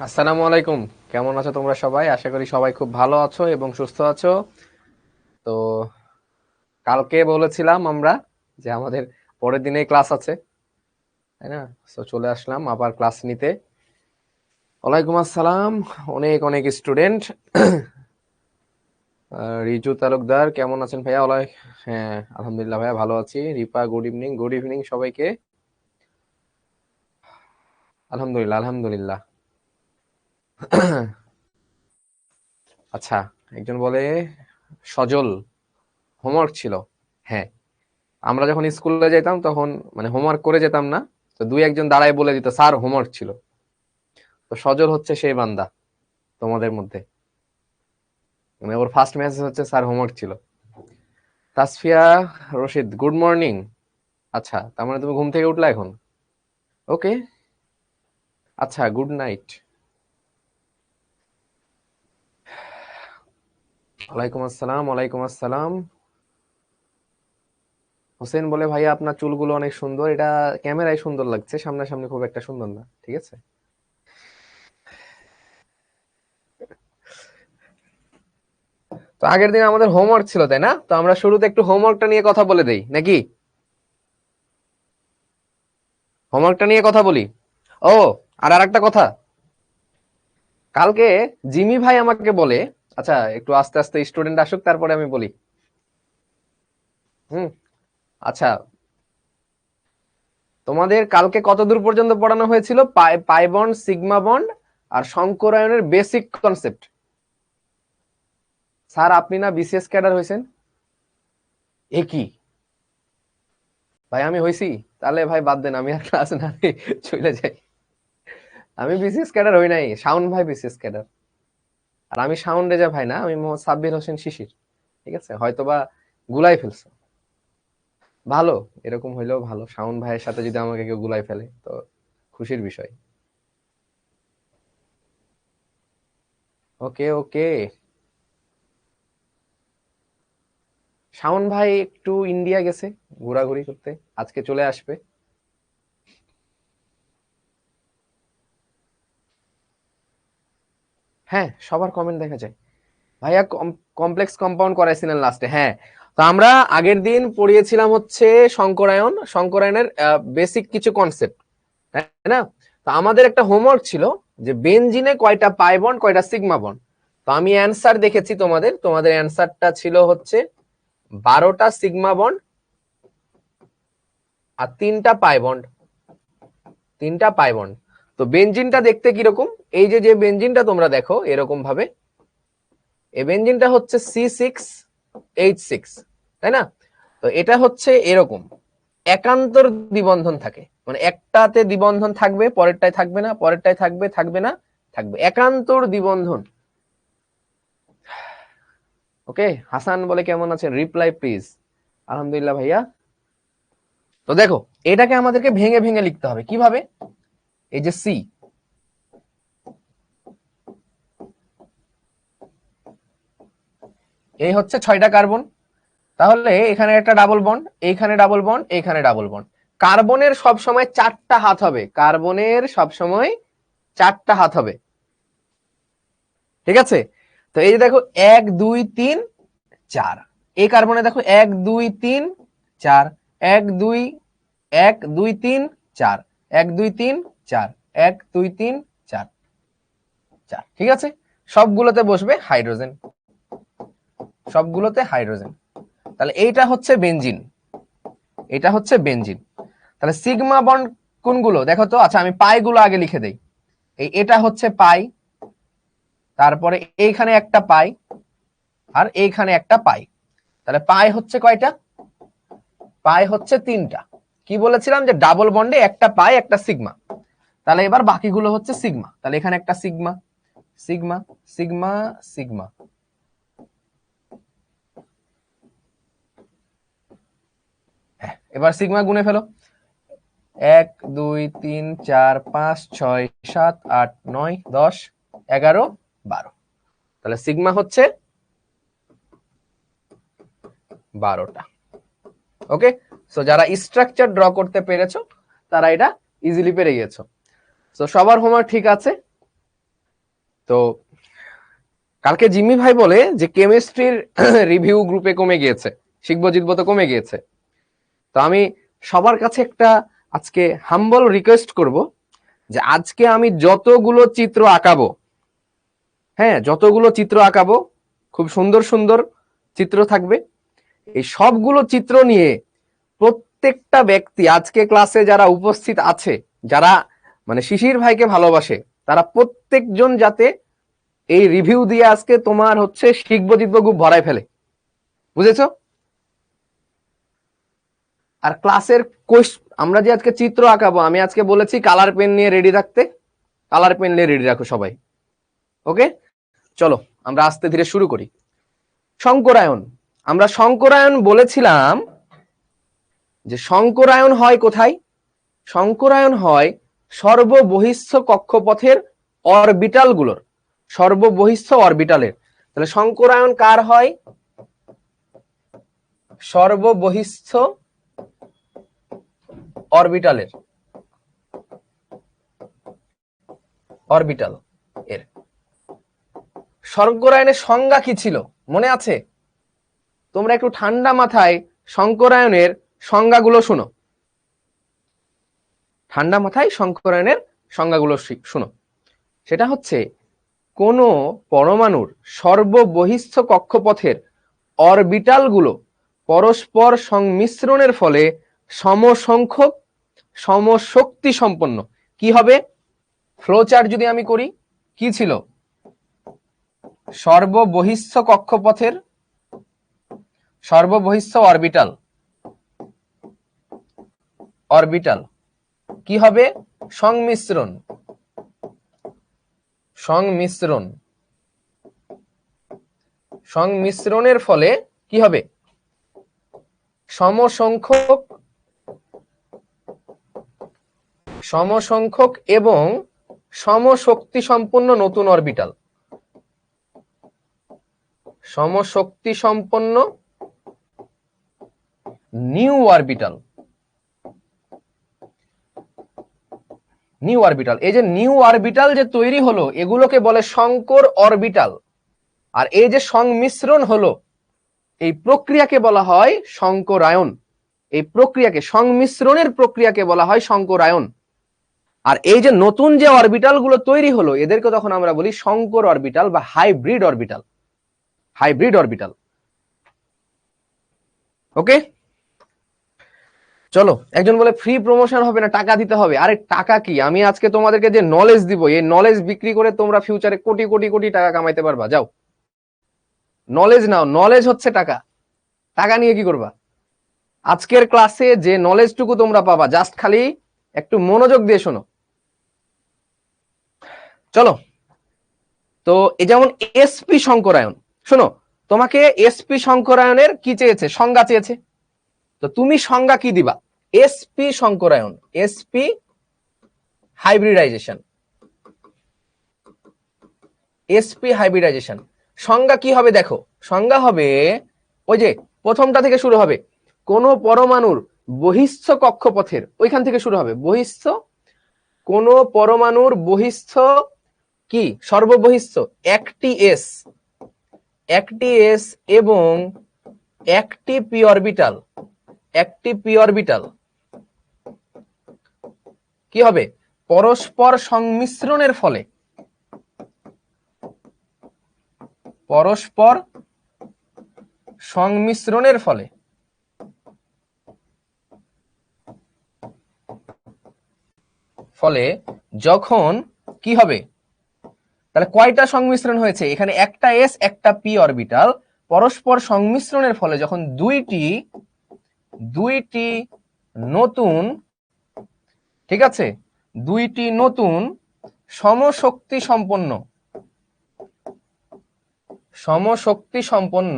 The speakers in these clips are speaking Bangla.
আসসালামু আলাইকুম। কেমন আছো তোমরা সবাই? আশা করি সবাই খুব ভালো আছো এবং সুস্থ আছো। তো কালকে বলেছিলাম আমরা যে আমাদের পরের দিনে ক্লাস আছে, তাই না? তো চলে আসলাম আবার ক্লাস নিতে। ওয়ালাইকুম আসসালাম। অনেক অনেক স্টুডেন্ট। রিজু তালুকদার কেমন আছেন ভাইয়া? হ্যাঁ, আলহামদুলিল্লাহ ভাইয়া ভালো আছি। Ripa good evening. Good evening সবাইকে। আলহামদুলিল্লাহ আলহামদুলিল্লাহ। আচ্ছা, একজন বলে সজল হোমওয়ার্ক ছিল। হ্যাঁ, আমরা যখন স্কুলে যেতাম তখন মানে হোমওয়ার্ক করে যেতাম না, তো দুই একজন দাঁড়ায় বলে দিত স্যার হোমওয়ার্ক ছিল। তো সজল হচ্ছে সেই বান্দা তোমাদের মধ্যে, মানে ওর ফার্স্ট মেসেজ হচ্ছে স্যার হোমওয়ার্ক ছিল। Tasfia Rashid good morning. আচ্ছা, তার মানে তুমি ঘুম থেকে উঠলা এখন? ওকে, আচ্ছা, গুড নাইট। ওয়ালাইকুম আসসালাম। ওয়ালাইকুম আসসালাম। হোসেন বলে ভাইয়া আপনার চুলগুলো অনেক সুন্দর। এটা ক্যামেরায় সুন্দর লাগছে, সামনাসামনি খুব একটা সুন্দর না। ঠিক আছে। তো আগের দিন আমাদের হোমওয়ার্ক ছিল, তাই না? তো আমরা শুরুতে একটু হোমওয়ার্কটা নিয়ে কথা বলে দেই নাকি? হোমওয়ার্কটা নিয়ে কথা বলি। ও, আর আরেকটা কথা, কালকে জিমি ভাই আমাকে বলে, আচ্ছা একটু আস্তে আস্তে স্টুডেন্ট আসুক তারপরে আমি বলি। হুম। আচ্ছা, তোমাদের কালকে কত দূর পর্যন্ত পড়ানো হয়েছিল? পাই বন্ড, সিগমা বন্ড আর সংকরায়নের বেসিক কনসেপ্ট। স্যার আপনি না বিসিএস ক্যাডার হয়েছেন? এ কি ভাই, আমি হইছি? তাহলে ভাই বাদ দেন, আমি আর ক্লাস না নিয়ে চলে যাই। আমি বিসিএস ক্যাডার হই নাই, শাওন ভাই বিসিএস ক্যাডার। আর আমি শাওন রেজা ভাই না, আমি মোহাম্মদ সাব্বির হোসেন শিশির। ঠিক আছে, হয়তোবা গুলাই ফেলছো। ভালো, এরকম হইলেও ভালো। শাওন ভাইয়ের সাথে যদি আমাকে কেউ গুলাই ফেলে তো খুশির বিষয়। ওকে ওকে। শাওন ভাই একটু ইন্ডিয়া গেছে ঘোরাঘুরি করতে, আজকে চলে আসবে। হ্যাঁ, সবার কমেন্ট দেখা যায়। ভাইয়া কমপ্লেক্স কম্পাউন্ড করাইছিলেন লাস্টে, হ্যাঁ। তো আমরা আগের দিন পড়িয়েছিলাম হচ্ছে শঙ্করায়নের বেসিক কিছু কনসেপ্ট, তাই না? তো আমাদের একটা হোমওয়ার্ক ছিল যে বেনজিনে কয়টা পাই বন্ড কয়টা সিগমা বন্ড। তো আমি অ্যান্সার দেখেছি, তোমাদের তোমাদের অ্যান্সারটা ছিল হচ্ছে 12টা সিগমা বন্ড আর 3টা পাই বন্ড। 3টা পাই বন্ড। তো বেনজিনটা দেখতে কিরকম? এই যে যে বেনজিনটা তোমরা দেখো এরকম ভাবে, এই বেনজিনটা হচ্ছে C6H6, তাই না? তো এটা হচ্ছে এরকম একান্তর দ্বিবন্ধন থাকে, মানে একটাতে দ্বিবন্ধন থাকবে, পরেরটায় থাকবে না, পরেরটায় থাকবে, থাকবে না, থাকবে, একান্তর দ্বিবন্ধন। ওকে, হাসান বলে কেমন আছেন? Reply please. আলহামদুলিল্লাহ ভাইয়া। তো দেখো, এটাকে আমাদেরকে ভেঙে ভেঙে লিখতে হবে কিভাবে? এই যে সি, এই হচ্ছে 6টা কার্বন। তাহলে এখানে একটা ডাবল বন্ড, এইখানে ডাবল বন্ড, এইখানে ডাবল বন্ড। কার্বনের সব সময় 4টা হাত হবে, কার্বনের সব সময় 4টা হাত হবে। ঠিক আছে। তো এই যে দেখো 1 2 3 4, এই কার্বনে দেখো 1 2 3 4, 1 2 1 2 3 4, 1 2 3 4, 1 2 3 4, 4। ঠিক আছে, সবগুলোতে বসবে হাইড্রোজেন, সবগুলোতে হাইড্রোজেন। তাহলে এইটা হচ্ছে বেনজিন, এটা হচ্ছে বেনজিন। তাহলে সিগমা বন্ড কোনগুলো দেখো তো? আচ্ছা, আমি পাই গুলো আগে লিখে দেই। এটা হচ্ছে পাই, তারপরে এইখানে একটা পাই আর এইখানে একটা পাই। তাহলে পাই হচ্ছে কয়টা? পাই হচ্ছে 3টা। কি বলেছিলাম যে ডাবল বন্ডে একটা পাই একটা সিগমা। তাহলে এবার বাকিগুলো হচ্ছে সিগমা। তাহলে এখানে একটা সিগমা, সিগমা, সিগমা, সিগমা। এবার সিগমা গুনে ফেলো। 1 2 3 4 5 6 7 8 9 10 11 12। তাহলে সিগমা হচ্ছে 12টা। ওকে, সো যারা স্ট্রাকচার ড্র করতে পেরেছো তারা এটা ইজিলি পেরে গেছো। সো সবার হোমওয়ার্ক ঠিক আছে? তো কালকে জিম্মি ভাই বলে যে কেমিস্ট্রির রিভিউ গ্রুপে কমে গিয়েছে, শিখবো জিতবো তো কমে গিয়েছে। তো আমি সবার কাছে একটা আজকে হাম্বল রিকোয়েস্ট করব যে আজকে আমি যতগুলো চিত্র আঁকাবো, হ্যাঁ যতগুলো চিত্র আঁকাবো, খুব সুন্দর সুন্দর চিত্র থাকবে, এই সবগুলো চিত্র নিয়ে প্রত্যেকটা ব্যক্তি আজকে ক্লাসে যারা উপস্থিত আছে, যারা মানে শিশির ভাইকে ভালোবাসে, তারা প্রত্যেকজন যাতে এই রিভিউ দিয়ে আজকে তোমার হচ্ছে শিখবো জিতবো গ্রুপ ভরাই ফেলে, বুঝেছো? আর ক্লাসের আমরা যে আজকে চিত্র আঁকাবো, আমি আজকে বলেছি কালার পেন নিয়ে রেডি রাখতে, কালার পেন নিয়ে রেডি রাখো সবাই। ওকে, চলো আমরা আস্তে ধীরে শুরু করি। শঙ্করায়ন, আমরা শঙ্করায়ন বলেছিলাম যে শঙ্করায়ন হয় কোথায়? শঙ্করায়ন হয় সর্ববহিঃস্থ কক্ষপথের অরবিটাল গুলোর, সর্ববহিঃস্থ অরবিটালের। তাহলে শঙ্করায়ন কার হয়? সর্ববহিঃস্থ অরবিটালের, অরবিটাল এর। শঙ্করায়নের সংজ্ঞা কি ছিল মনে আছে? তোমরা একটু ঠান্ডা মাথায় শঙ্করায়নের সংজ্ঞাগুলো শুনো, ঠান্ডা মাথায় শঙ্করায়নের সংজ্ঞাগুলো শুনো। সেটা হচ্ছে কোন পরমাণুর সর্ববহিঃস্থ কক্ষপথের অরবিটাল গুলো পরস্পর সংমিশ্রণের ফলে সমসংখ্যক সমশক্তি সম্পন্ন কি হবে? ফ্লোচার্ট যদি আমি করি, কি ছিল? সর্ববহিঃস্থ কক্ষপথের সর্ববহিঃস্থ অরবিটাল, অরবিটাল কি হবে? সংমিশ্রণ, সংমিশ্রণ, সংমিশ্রণের ফলে কি হবে? সমসংখ্যক, সমসংখ্যক এবং সমশক্তি সম্পন্ন নতুন অরবিটাল, সমশক্তি সম্পন্ন নিউ অরবিটাল, নিউ অরবিটাল। এই যে নিউ অরবিটাল যে তৈরি হলো, এগুলোকে বলে শঙ্কর অরবিটাল। আর এই যে সংমিশ্রণ হলো, এই প্রক্রিয়াকে বলা হয় শঙ্করায়ন। এই প্রক্রিয়াকে, সংমিশ্রণের প্রক্রিয়াকে বলা হয় শঙ্করায়ন। আর এই যে নতুন যে অরবিটাল গুলো তৈরি হলো, এদেরকে তখন আমরা বলি শঙ্কর অরবিটাল বা হাইব্রিড অরবিটাল, হাইব্রিড অরবিটাল। ওকে, চলো। একজন বলে ফ্রি প্রমোশন হবে না, টাকা দিতে হবে। আরে টাকা কি? আমি আজকে তোমাদেরকে যে নলেজ দিব, এই নলেজ বিক্রি করে তোমরা ফিউচারে কোটি কোটি কোটি টাকা কামাইতে পারবা। যাও নলেজ নাও, নলেজ হচ্ছে টাকা। টাকা নিয়ে কি করবা? আজকের ক্লাসে যে নলেজটুকু তোমরা পাবা, জাস্ট খালি একটু মনোযোগ দিয়ে শোনো। চলো, তো এই যেমন এসপি শঙ্করায়ন, শোনো, তোমাকে এসপি শঙ্করায়নের কি চেয়েছে? সংজ্ঞা চেয়েছে। তো তুমি সংজ্ঞা কি দিবা? এসপি শঙ্করায়ন, এসপি হাইব্রিডাইজেশন, এসপি হাইব্রিডাইজেশন সংজ্ঞা কি হবে? দেখো, সংজ্ঞা হবে ওই যে প্রথমটা থেকে শুরু হবে, কোন পরমাণুর বহিঃস্থ কক্ষপথের, ওইখান থেকে শুরু হবে। বহিঃস্থ, কোন পরমাণুর বহিঃস্থ কি? সর্ববহিঃস্থ একটি এস, একটি এস এবং একটি পি অরবিটাল, একটি পি অরবিটাল কি হবে? পরস্পর সংমিশ্রণের ফলে, পরস্পর সংমিশ্রণের ফলে ফলে যখন কি হবে? তাহলে কয়টা সংমিশ্রণ হয়েছে এখানে? একটা এস একটা পি অরবিটাল পরস্পর সংমিশ্রণের ফলে যখন দুইটি নতুন, ঠিক আছে, দুইটি নতুন সমশক্তি সম্পন্ন, সমশক্তি সম্পন্ন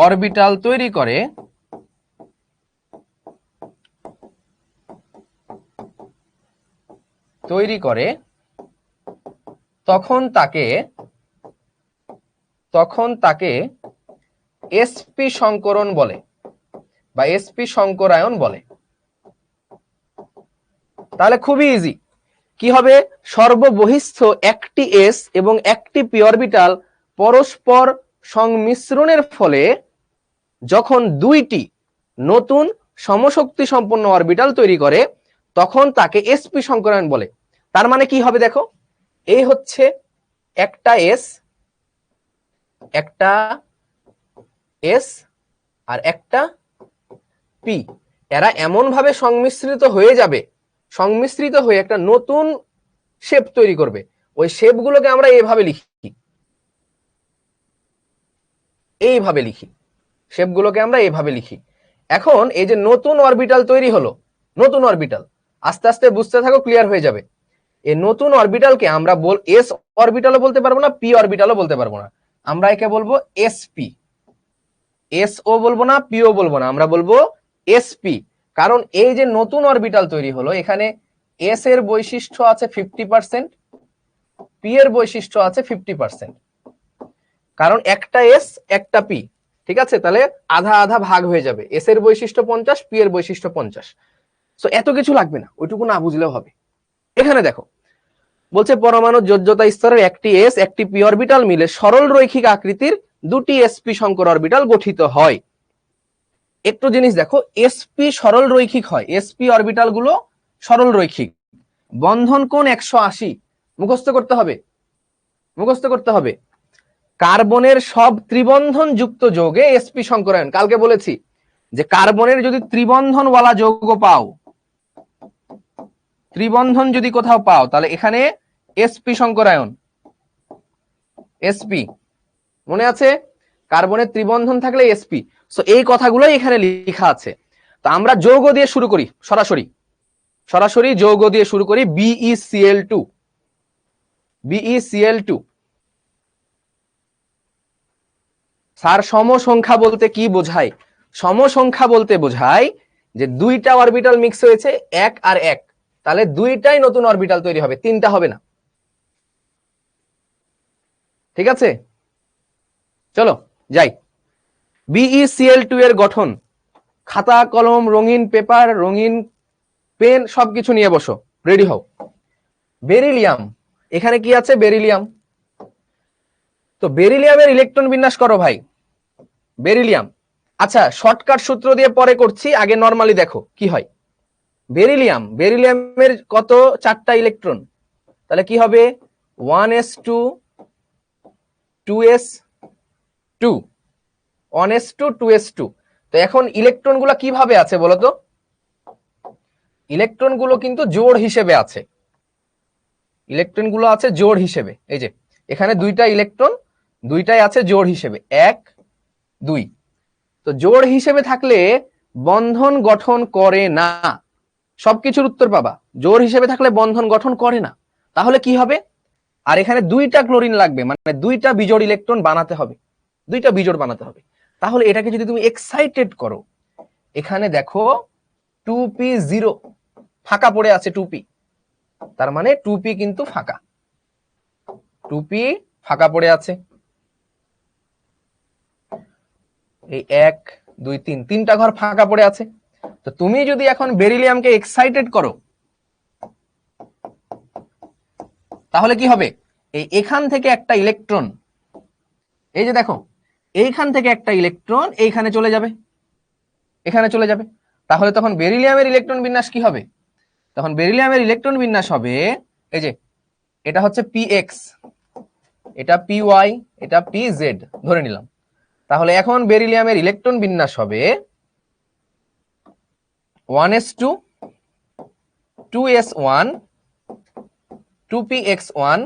অরবিটাল তৈরি করে, তখন তাকে এসপি শঙ্করণ বলে বা এসপি শঙ্করায়ন বলে। তাহলে খুবই ইজি, কি হবে, সর্ববহিস্থ একটি এস এবং একটি পি অরবিটাল পরস্পর সংমিশ্রণের ফলে যখন দুইটি নতুন সমশক্তি সম্পন্ন অরবিটাল তৈরি করে তখন তাকে এসপি সংকরায়ন বলে। তার মানে কি হবে দেখো, এই হচ্ছে একটা এস আর একটা পি, এরা এমন ভাবে সংমিশ্রিত হয়ে একটা নতুন শেপ তৈরি করবে। ওই শেপ গুলোকে আমরা এইভাবে লিখি। এখন এই যে নতুন অরবিটাল তৈরি হলো, নতুন অরবিটাল, আস্তে আস্তে বুঝতে থাকো, ক্লিয়ার হয়ে যাবে। এই নতুন অরবিটালকে আমরা এস অরবিটালও বলতে পারবো না, পি অরবিটালও বলতে পারবো না, আমরা একে বলবো এসপি। এসও বলবো না, পিও বলবো না, আমরা বলবো এসপি। কারণ এই যে নতুন অরবিটাল তৈরি হলো, এখানে এস এর বৈশিষ্ট্য আছে 50%, পি এর বৈশিষ্ট্য আছে 50%। কারণ একটা এস একটা পি, ঠিক আছে, তাহলে আধা আধা ভাগ হয়ে যাবে, এস এর বৈশিষ্ট্য 50, পি এর বৈশিষ্ট্য 50। সো এত কিছু লাগবে না, ওইটুকু না বুঝলেও হবে। এখানে দেখো বলছে পরমাণু যোজ্যতা স্তরের একটি এস একটি পি অরবিটাল মিলে সরল রৈখিক আকৃতির দুটি এসপি সংকর অরবিটাল গঠিত হয়। একটু জিনিস দেখো, এসপি সরল রৈখিক হয়, এসপি অরবিটাল গুলো সরল রৈখিক, বন্ধন কোণ 180, মুখস্থ করতে হবে। কার্বনের সব ত্রিবন্ধন যুক্ত যৌগে এসপি সংকরায়ন, কালকে বলেছি যে কার্বনের যদি ত্রিবন্ধনওয়ালা যৌগ পাও, ত্রিবন্ধন যদি কোথাও পাও, তাহলে এখানে এসপি সংকরায়ন, এসপি মনে আছে, কার্বনের ত্রিবন্ধন থাকলে এসপি। সো এই কথাগুলোই এখানে লেখা আছে। তো আমরা যৌগ দিয়ে শুরু করি, সরাসরি যৌগ দিয়ে শুরু করি। BeCl2 স্যার সমসংখ্যা বলতে কি বোঝায়? সমসংখ্যা বলতে বোঝায় যে দুইটা অরবিটাল মিক্স হয়েছে, এক আর এক, তাহলে দুইটাই নতুন অরবিটাল তৈরি হবে, তিনটা হবে না। ঠিক আছে, চলো যাই। BeCl2 এর গঠন, খাতা কলম রঙিন পেপার রঙিন পেন সবকিছু নিয়ে বসো, রেডি হও। বেরিলিয়াম, এখানে কি আছে, বেরিলিয়াম। তো বেরিলিয়ামের ইলেকট্রন বিন্যাস করো ভাই, বেরিলিয়াম। আচ্ছা শর্টকাট সূত্র দিয়ে পরে করছি, আগে নরমালি দেখো কি হয়। বেরিলিয়ামের কত, 4টা ইলেকট্রন, তাহলে কি হবে 1s2 2s2 1s2 2s2। তো এখন ইলেকট্রন গুলো কিভাবে আছে বলতো, ইলেকট্রন গুলো কিন্তু জোড় হিসেবে আছে, ইলেকট্রন গুলো আছে জোড় হিসেবে। এই যে এখানে দুইটা ইলেকট্রন, দুইটাই আছে জোড় হিসেবে 1 2। তো জোড় হিসেবে থাকলে বন্ধন গঠন করে না, সবকিছুর উত্তর পাবা, জোড় হিসেবে থাকলে বন্ধন গঠন করে না। তাহলে কি হবে, আর এখানে দুইটা ক্লোরিন লাগবে, মানে দুইটা বিজোড় ইলেকট্রন বানাতে হবে, দুইটা বিজোড় বানাতে হবে। তাহলে এটাকে যদি তুমি এক্সাইটেড করো, এখানে দেখো 2p0 ফাঁকা পড়ে আছে, 2p, তার মানে 2p কিন্তু ফাঁকা, 2p ফাঁকা পড়ে আছে। এই 1 2 3 তিনটা ঘর ফাঁকা পড়ে আছে। তো তুমি যদি এখন বেরিলিয়ামকে এক্সাইটেড করো, তাহলে কি হবে, এখান থেকে একটা ইলেকট্রন, এই যে দেখো এইখান থেকে একটা ইলেকট্রন এইখানে চলে যাবে, এখানে চলে যাবে। তাহলে তখন বেরিলিয়ামের ইলেকট্রন বিন্যাস কি হবে, তখন বেরিলিয়ামের ইলেকট্রন বিন্যাস হবে, এই যে এটা হচ্ছে px, এটা py, এটা pz ধরে নিলাম। তাহলে এখন বেরিলিয়ামের ইলেকট্রন বিন্যাস হবে 1s2 2s1 2px1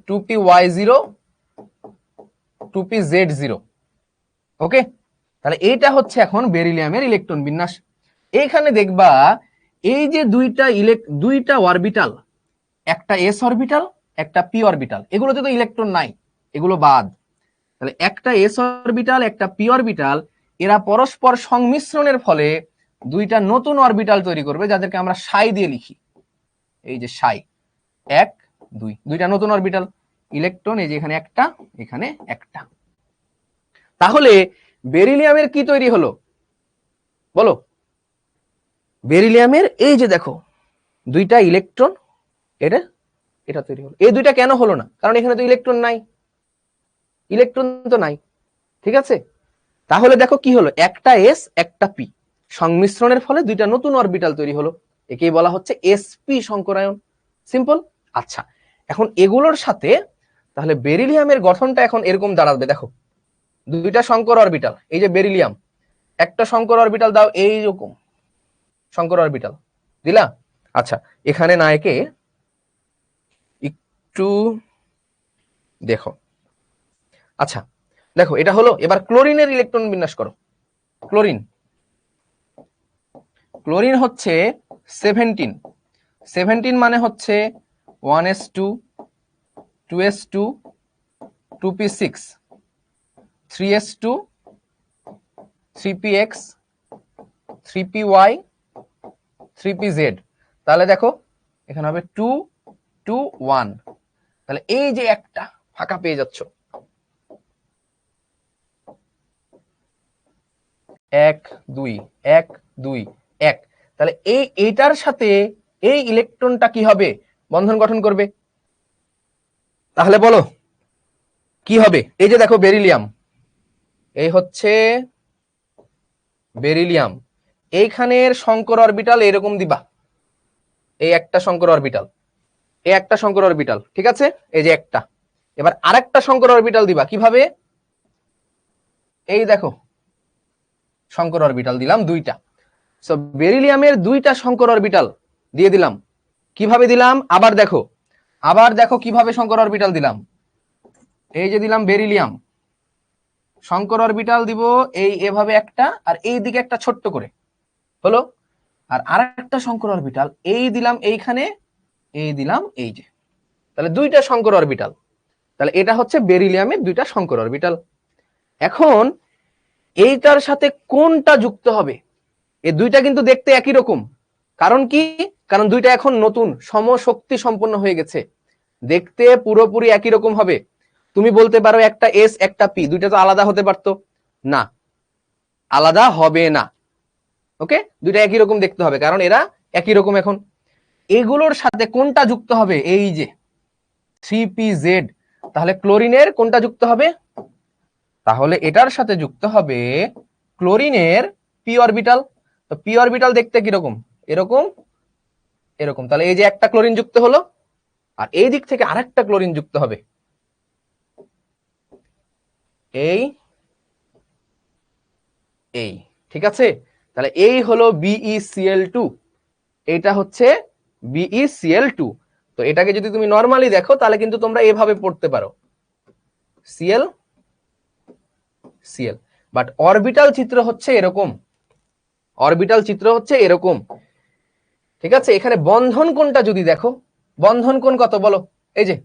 2py0 2pz0। ওকে, তাহলে এইটা হচ্ছে এখন বেরিলিয়ামের ইলেকট্রন বিন্যাস। এইখানে দেখবা এই যে দুইটা অরবিটাল, একটা এস অরবিটাল একটা পি অরবিটাল, এগুলোতে তো ইলেকট্রন নাই, এগুলো বাদ। তাহলে একটা এস অরবিটাল একটা পি অরবিটাল, এরা পরস্পর সংমিশ্রণের ফলে দুইটা নতুন অরবিটাল তৈরি করবে, যাদেরকে আমরা সাই দিয়ে লিখি। এই যে সাই 1 2, দুইটা নতুন অরবিটাল, ইলেকট্রন এই যে এখানে একটা, এখানে একটা। তাহলে বেরিলিয়ামের কি তৈরি হলো বলো, বেরিলিয়ামের এই যে দেখো দুইটা ইলেকট্রন, এটা এটা তৈরি হলো। এই দুইটা কেন হলো না? কারণ এখানে তো ইলেকট্রন নাই, ইলেকট্রন তো নাই। ঠিক আছে, তাহলে দেখো কি হলো, একটা এস একটা পি সংমিশ্রণের ফলে দুইটা নতুন অরবিটাল তৈরি হলো, একেই বলা হচ্ছে এসপি সংকরায়ন। সিম্পল। আচ্ছা, এখন এগুলোর সাথে তাহলে বেরিলিয়ামের গঠনটা এখন এরকম দাঁড়াবে। দেখো দুইটা সংকর অরবিটাল, এই যে বেরিলিয়াম, একটা সংকর অরবিটাল দাও, এইরকম সংকর অরবিটাল দিলা। আচ্ছা, এখানে না একে একটু দেখো। আচ্ছা দেখো, এটা হলো। এবার ক্লোরিনের ইলেকট্রন বিন্যাস করো। ক্লোরিন, ক্লোরিন হচ্ছে 17। 17 মানে হচ্ছে 1s2 2s2 2p6 3s2 3px 3py 3pz। তাহলে দেখো এখানে হবে 2 2 1। তাহলে এই যে একটা ফাঁকা পেয়ে যাচ্ছ, 1 2 1 2 1। তাহলে এইটার সাথে এই ইলেকট্রনটা কি হবে, বন্ধন গঠন করবে। তাহলে বলো কি হবে। এই যে দেখো বেরিলিয়াম, এই হচ্ছে বেরিলিয়াম, এইখানের সংকর অরবিটাল এরকম দিবা, এই একটা সংকর অরবিটাল, এই একটা সংকর অরবিটাল, ঠিক আছে, এই যে একটা। এবার আরেকটা সংকর অরবিটাল দিবা কিভাবে, এই দেখো সংকর অরবিটাল দিলাম দুইটা। সো বেরিলিয়ামের দুইটা সংকর অরবিটাল দিয়ে দিলাম। কিভাবে দিলাম আবার দেখো, আবার দেখো কিভাবে সংকর অরবিটাল দিলাম। এই যে দিলাম বেরিলিয়াম, সংকর অরবিটাল দিব এই এভাবে একটা, আর এই দিকে একটা ছোট্ট করে হলো। আর আরেকটা সংকর অরবিটাল এই দিলাম এইখানে, এই দিলাম এই যে। তাহলে দুইটা সংকর অরবিটাল। তাহলে এটা হচ্ছে বেরিলিয়ামের দুইটা সংকর অরবিটাল। এখন এইটার সাথে কোনটা যুক্ত হবে, এই দুইটা কিন্তু দেখতে একই রকম। কারণ কি, কারণ দুইটা এখন নতুন সমশক্তি সম্পন্ন হয়ে গেছে, দেখতে পুরোপুরি একই রকম হবে। তুমি বলতে পারো একটা এস একটা পি, দুইটা তো আলাদা হতে পারতো না, আলাদা হবে না। ওকে, দুইটা একই রকম দেখতে হবে কারণ এরা একই রকম। এখন এগুলোর সাথে কোনটা যুক্ত হবে, এই যে 3pz। তাহলে ক্লোরিনের কোনটা যুক্ত হবে, তাহলে এটার সাথে যুক্ত হবে ক্লোরিনের পি অরবিটাল। তো পি অরবিটাল দেখতে কিরকম, এরকম এরকম। তাহলে এই যে একটা ক্লোরিন যুক্ত হলো, আর এই দিক থেকে আরেকটা ক্লোরিন যুক্ত হবে, এই এই ঠিক আছে। তাহলে এই হলো BeCl2, এইটা হচ্ছে BeCl2। তো এটাকে যদি তুমি নরমালি দেখো তাহলে কিন্তু তোমরা এভাবে পড়তে পারো Cl Cl, বাট অরবিটাল চিত্র হচ্ছে এরকম, অরবিটাল চিত্র হচ্ছে এরকম। ঠিক আছে, এখানে বন্ধন কোণটা যদি দেখো, বন্ধন কোণ কত বলো, এই যে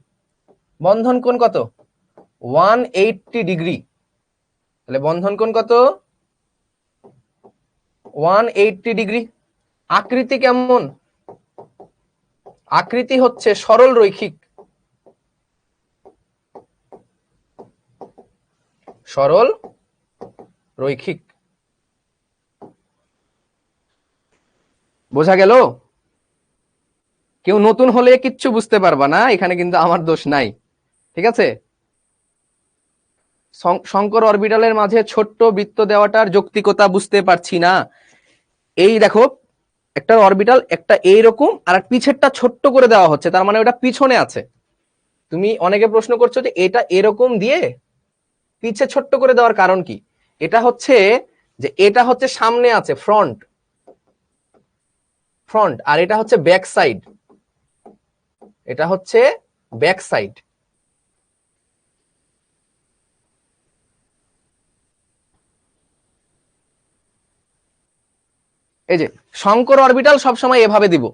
বন্ধন কোণ কত, 180 ডিগ্রি। তাহলে বন্ধন কোণ কত, 180 ডিগ্রি। আকৃতি কেমন, আকৃতি হচ্ছে সরল রৈখিক, সরল রৈখিক। বোঝা গেল? কেউ নতুন হলে কিচ্ছু বুঝতে পারবা না, এখানে কিন্তু আমার দোষ নাই। ঠিক আছে, সংকর অরবিটালের মাঝে ছোট্ট বৃত্ত দেওয়াটার যৌক্তিকতা বুঝতে পারছি না। এই দেখো একটা অরবিটাল একটা এইরকম, আর পিছেরটা ছোট্ট করে দেওয়া হচ্ছে, তার মানে ওটা পিছনে আছে। তুমি অনেকে প্রশ্ন করছো যে এটা এরকম দিয়ে পিছে ছোট্ট করে দেওয়ার কারণ কি। এটা হচ্ছে যে এটা হচ্ছে সামনে আছে, ফ্রন্ট, ফ্রন্ট, আর এটা হচ্ছে ব্যাক সাইড, এটা হচ্ছে ব্যাক সাইড। এই যে সংকর অরবিটাল সবসময় এভাবে দিব।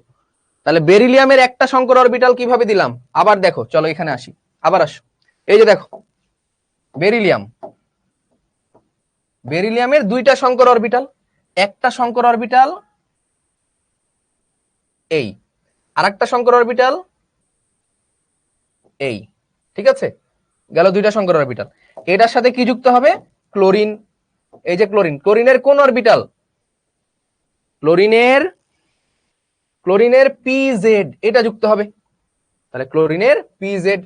তাহলে বেরিলিয়ামের একটা সংকর অরবিটাল কিভাবে দিলাম, আবার দেখো, চলো এখানে আসি, আবার আসো। এই যে দেখো বেরিলিয়াম, বেরিলিয়ামের দুইটা সংকর অরবিটাল, একটা সংকর অরবিটাল এই, আর একটা সংকর অরবিটাল এই। ঠিক আছে, গেল দুইটা সংকর অরবিটাল। এটার সাথে কি যুক্ত হবে, ক্লোরিন। এই যে ক্লোরিন, ক্লোরিনের কোন অরবিটাল, ক্লোরিনের, ক্লোরিনের পিজেড, এটা যুক্ত হবে। তাহলে ক্লোরিনের পিজেড,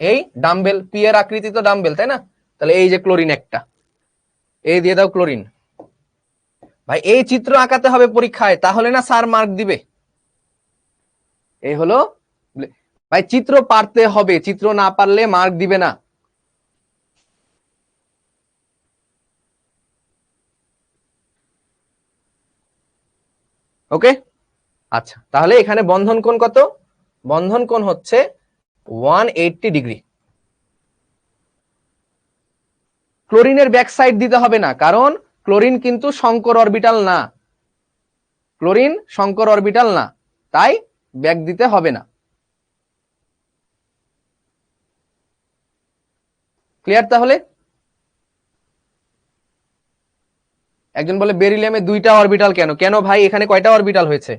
এই ডাম্বেল, পি এর আকৃতি তো ডাম্বেল, তাই না? তাহলে এই যে ক্লোরিন একটা, এই দিয়ে দাও ক্লোরিন। ভাই এই চিত্র আঁকাতে হবে পরীক্ষায়, তাহলে না স্যার মার্ক দিবে। এই হলো ভাই, চিত্র পারতে হবে, চিত্র না পারলে মার্ক দিবে না। ওকে, আচ্ছা তাহলে এখানে বন্ধন কোণ কত? বন্ধন কোণ হচ্ছে 180 ডিগ্রি। ক্লোরিনের ব্যাক সাইড দিতে হবে না, কারণ ক্লোরিন কিন্তু শঙ্কর অরবিটাল না, ক্লোরিন শঙ্কর অরবিটাল না, তাই ব্যাক দিতে হবে না। ক্লিয়ার? তাহলে একজন বলে বেরিলিয়ামে 2টা অরবিটাল কেন? কেন ভাই, এখানে কয়টা অরবিটাল হয়েছে?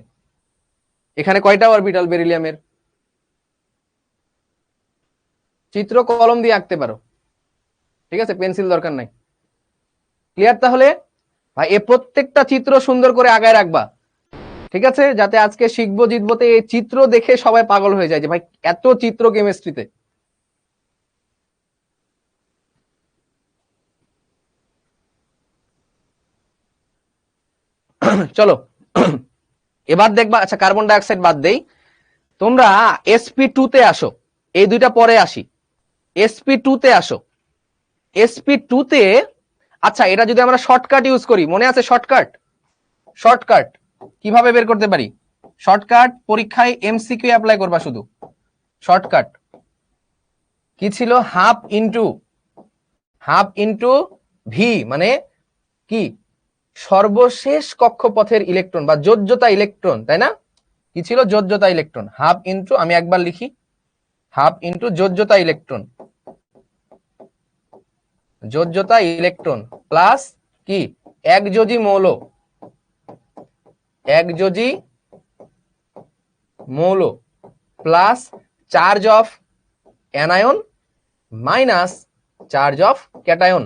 এখানে কয়টা অরবিটাল বেরিলিয়ামের? চিত্র কলম দিয়ে আঁকতে পারো, ঠিক আছে, পেন্সিল দরকার নাই। ক্লিয়ার? তাহলে ভাই এ প্রত্যেকটা চিত্র সুন্দর করে আগায় রাখবা, ঠিক আছে, যাতে আজকে শিখবো জিতবোতে এই চিত্র দেখে সবাই পাগল হয়ে যায় যে ভাই এত চিত্র কেমিস্ট্রিতে। চলো এবার দেখবা, আচ্ছা কার্বন ডাইঅক্সাইড বাদ দেই, তোমরা sp2 তে আসো, এই দুইটা পরে আসি, sp2 তে আসো। sp2 তে, আচ্ছা এটা যদি আমরা শর্টকাট ইউজ করি, মনে আছে শর্টকাট? শর্টকাট কিভাবে বের করতে পারি? শর্টকাট পরীক্ষায় এমসিকিউ অ্যাপ্লাই করবা শুধু। শর্টকাট কি ছিল? হাফ ইনটু ভি, মানে কি? সর্বশেষ কক্ষপথের ইলেকট্রন বা যোজ্যতা ইলেকট্রন, তাই না? কি ছিল? যোজ্যতা ইলেকট্রন। হাফ ইনটু, আমি একবার লিখি, হাফ ইনটু যোজ্যতা ইলেকট্রন, যোজ্যতা ইলেকট্রন প্লাস কি? একযোজী মৌল, একযোজী মৌল plus charge of anion minus charge of cation.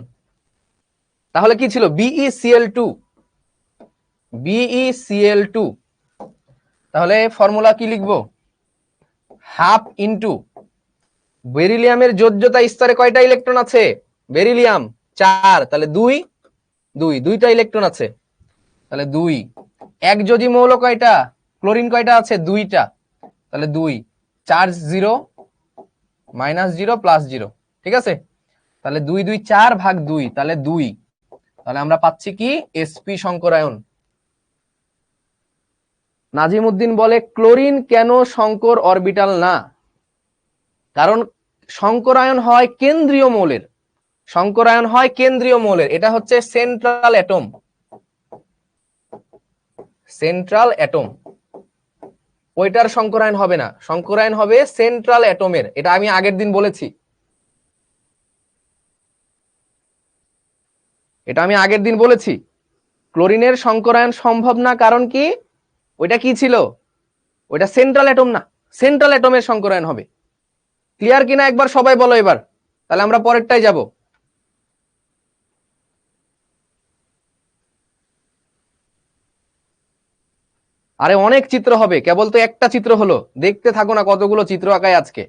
তাহলে কি ছিল? BeCl2, BeCl2। তাহলে ফর্মুলা কি লিখবো? হাফ ইনটু বেরিলিয়ামের যোজ্যতা স্তরে কয়টা ইলেকট্রন আছে? বেরিলিয়াম 4, তাহলে 2টা ইলেকট্রন আছে, তাহলে 2। একযোজী মৌল কয়টা? ক্লোরিন কয়টা আছে? 2টা, তাহলে 2। চার্জ 0 মাইনাস 0 প্লাস 0, ঠিক আছে? তাহলে 2 2 4 ভাগ 2, তাহলে 2। তাহলে আমরা পাচ্ছি কি? sp শঙ্করায়ন। নাজিমউদ্দিন বলে ক্লোরিন কেন শঙ্কর অরবিটাল না? কারণ শঙ্করায়ন হয় কেন্দ্রীয় মৌলের, শঙ্করায়ন হয় কেন্দ্রীয় মৌলের, এটা হচ্ছে সেন্ট্রাল অ্যাটম, সেন্ট্রাল অ্যাটম। ওইটার শঙ্করায়ন হবে না, শঙ্করায়ন হবে সেন্ট্রাল অ্যাটমের, এটা আমি আগের দিন বলেছি, এটা আমি আগের দিন বলেছি। ক্লোরিনের শঙ্করায়ন সম্ভব না, কারণ কি? ওইটা কি ছিল? ওইটা সেন্ট্রাল অ্যাটম না, সেন্ট্রাল অ্যাটমের শঙ্করায়ন হবে। ক্লিয়ার কিনা একবার সবাই বলো এবার, তাহলে আমরা পরেরটাই যাব। আরে অনেক চিত্র হবে, কেবল তো একটা চিত্র হলো, দেখতে থাকো না কতগুলো চিত্র আঁকায় আজকে।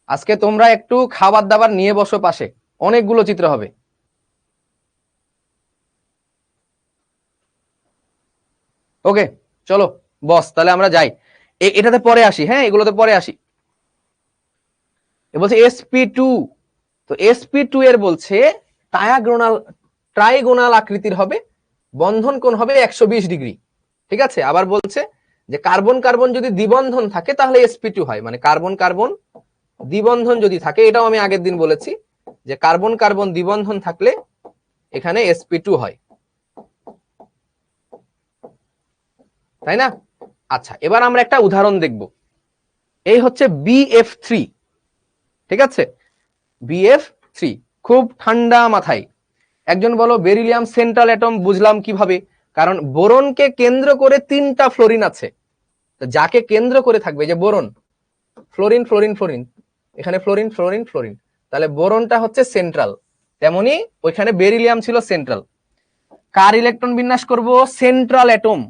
আজকে তোমরা একটু খাবার দাবার নিয়ে বসো পাশে, অনেকগুলো চিত্র হবে। ওকে চলো বস, তাহলে আমরা যাই, এটাতে পরে আসি, হ্যাঁ এগুলোতে পরে আসি। বলছে sp2, তো sp2 এর বলছে ট্রাইগোনাল আকৃতির হবে, বন্ধন কোণ হবে 120 ডিগ্রি, ঠিক আছে? আবার বলছে যে কার্বন কার্বন যদি দ্বিবন্ধন থাকে তাহলে sp2 হয়, মানে কার্বন কার্বন দ্বিবন্ধন যদি থাকে, এটাও আমি আগের দিন বলেছি যে কার্বন কার্বন দ্বিবন্ধন থাকলে এখানে sp2 হয়, তাই না? আচ্ছা এবার আমরা একটা উদাহরণ দেখব। এই হচ্ছে BF3, ঠিক আছে, BF3। খুব ঠান্ডা মাথায় একজন বলো বেরিলিয়াম সেন্ট্রাল অ্যাটম বুঝলাম কিভাবে? কারণ বোরনকে কেন্দ্র করে 3টা ফ্লোরিন আছে, যাকে কেন্দ্র করে থাকবে, যে বোরন, ফ্লোরিন ফ্লোরিন ফ্লোরিন, এখানে ফ্লোরিন ফ্লোরিন ফ্লোরিন, তাহলে বোরনটা হচ্ছে সেন্ট্রাল, তেমনি ওইখানে বেরিলিয়াম ছিল সেন্ট্রাল। কার ইলেকট্রন বিন্যাস করব? Central atom.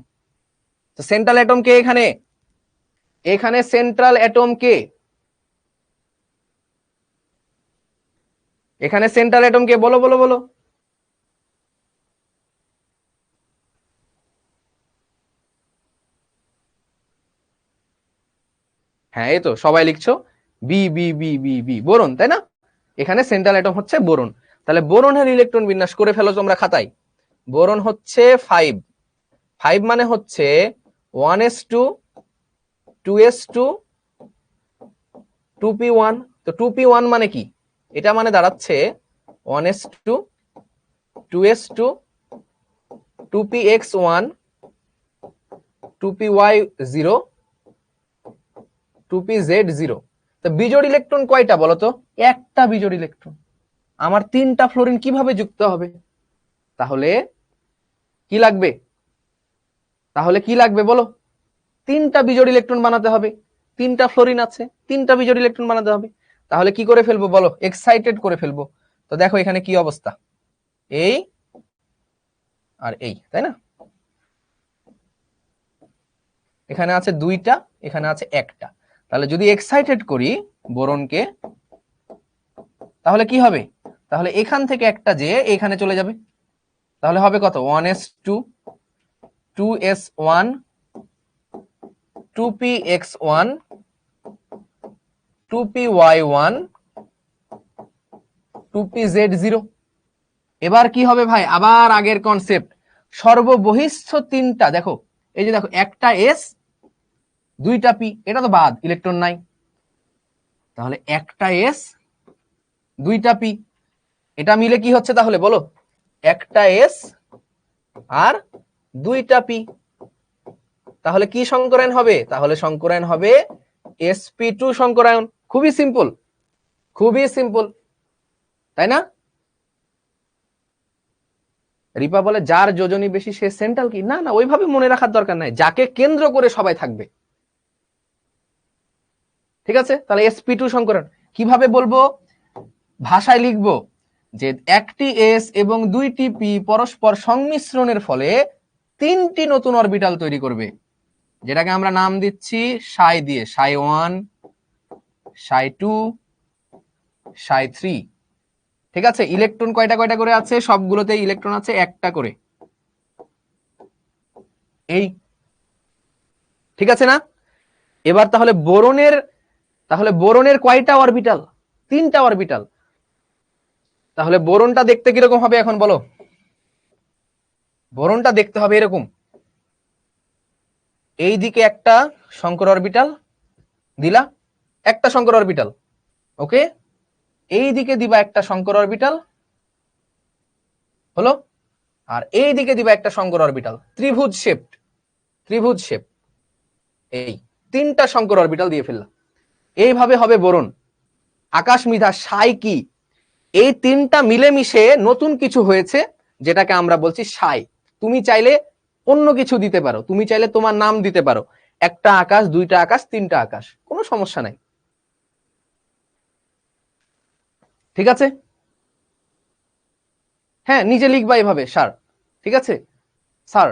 সেন্ট্রাল অ্যাটম কে? এখানে এখানে সেন্ট্রাল অ্যাটম কে? এখানে সেন্ট্রাল অ্যাটম কে? বলো বলো বলো। হ্যাঁ, এই তো সবাই লিখছো B B B B B, boron, তাই না? এখানে সেন্ট্রাল অ্যাটম হচ্ছে বোরন। তাহলে বোরনের ইলেকট্রন বিন্যাস করে ফেলো তোমরা খাতায়। বোরন হচ্ছে 5, 5 মানে হচ্ছে 1s2 2s2 2p1। তো 2p1 মানে কি? এটা মানে দাঁড়াচ্ছে 1s2 2s2 2px1 2py0 2pz0। তো বিজোড় ইলেকট্রন কয়টা বলো তো? একটা বিজোড় ইলেকট্রন। আমার 3টা ফ্লোরিন কিভাবে যুক্ত হবে? তাহলে কি লাগবে? তাহলে কি লাগবে বলো? 3টা বিজোড় ইলেকট্রন বানাতে হবে। 3টা ফ্লোরিন আছে, 3টা বিজোড় ইলেকট্রন বানাতে হবে। তাহলে কি করে ফেলবো বলো? এক্সাইটেড করে ফেলবো। তো দেখো এখানে কি অবস্থা, এই আর এই, তাই না? এখানে আছে 2টা, এখানে আছে 1টা। তাহলে যদি এক্সাইটেড করি বোরনকে, তাহলে কি হবে? তাহলে এখান থেকে একটা যে এখানে চলে যাবে। তাহলে হবে কত? 1s2 2s1 2px1 2py1 2pz0। এবার কি হবে ভাই? আবার আগের কনসেপ্ট, সর্ববহিষ্ঠ 3টা, দেখো এই যে দেখো, একটা এস 2টা পি, এটা তো বাদ, ইলেকট্রন নাই। তাহলে একটা এস 2টা পি, এটা মিলে কি হচ্ছে তাহলে বলো? একটা এস আর 2টা পি। তাহলে কি সংকরায়ন হবে? তাহলে সংকরায়ন হবে sp2 সংকরায়ন। খুবই সিম্পল, খুবই সিম্পল, তাই না? রিপা বলে যার যোজনী বেশি সে সেন্ট্রাল কি? না না, ওইভাবে মনে রাখার দরকার নাই, যাকে কেন্দ্র করে সবাই থাকবে। ঠিক আছে? তাহলে sp2 সংকরণ কিভাবে বলবো? ভাষায় লিখবো যে একটি এস এবং 2টি পি পরস্পর সংমিশ্রণের ফলে 3টি নতুন অরবিটাল তৈরি করবে, যেটাকে আমরা নাম দিচ্ছি সাই দিয়ে, সাই1 সাই2 সাই3। ঠিক আছে? ইলেকট্রন কয়টা কয়টা করে আছে? সবগুলোতে ইলেকট্রন আছে একটা করে, এই, ঠিক আছে না? এবার তাহলে বোরনের কয়টা অরবিটাল? 3টা অরবিটাল। তাহলে বোরনটা দেখতে কিরকম হবে এখন বলো? বোরনটা দেখতে হবে এরকম, এই দিকে একটা শঙ্কর অরবিটাল দিলা, একটা শঙ্কর অরবিটাল, ওকে, এই দিকে দিবা একটা শঙ্কর অরবিটাল, হলো, আর এই দিকে দিবা একটা শঙ্কর অরবিটাল, ত্রিভুজ শেপ, ত্রিভুজ শেপ, এই 3টা শঙ্কর অরবিটাল দিয়ে ফেললাম। এইভাবে হবে বোরন। আকাশ মিধা সাই কি? এই 3টা মিলেমিশে নতুন কিছু হয়েছে, যেটাকে আমরা বলছি সাই। তুমি চাইলে অন্য কিছু দিতে পারো, তুমি চাইলে তোমার নাম দিতে পারো, একটা আকাশ, 2টা আকাশ, 3টা আকাশ, কোনো সমস্যা নাই। ঠিক আছে? হ্যাঁ, নিজে লিখবা এভাবে স্যার, ঠিক আছে স্যার,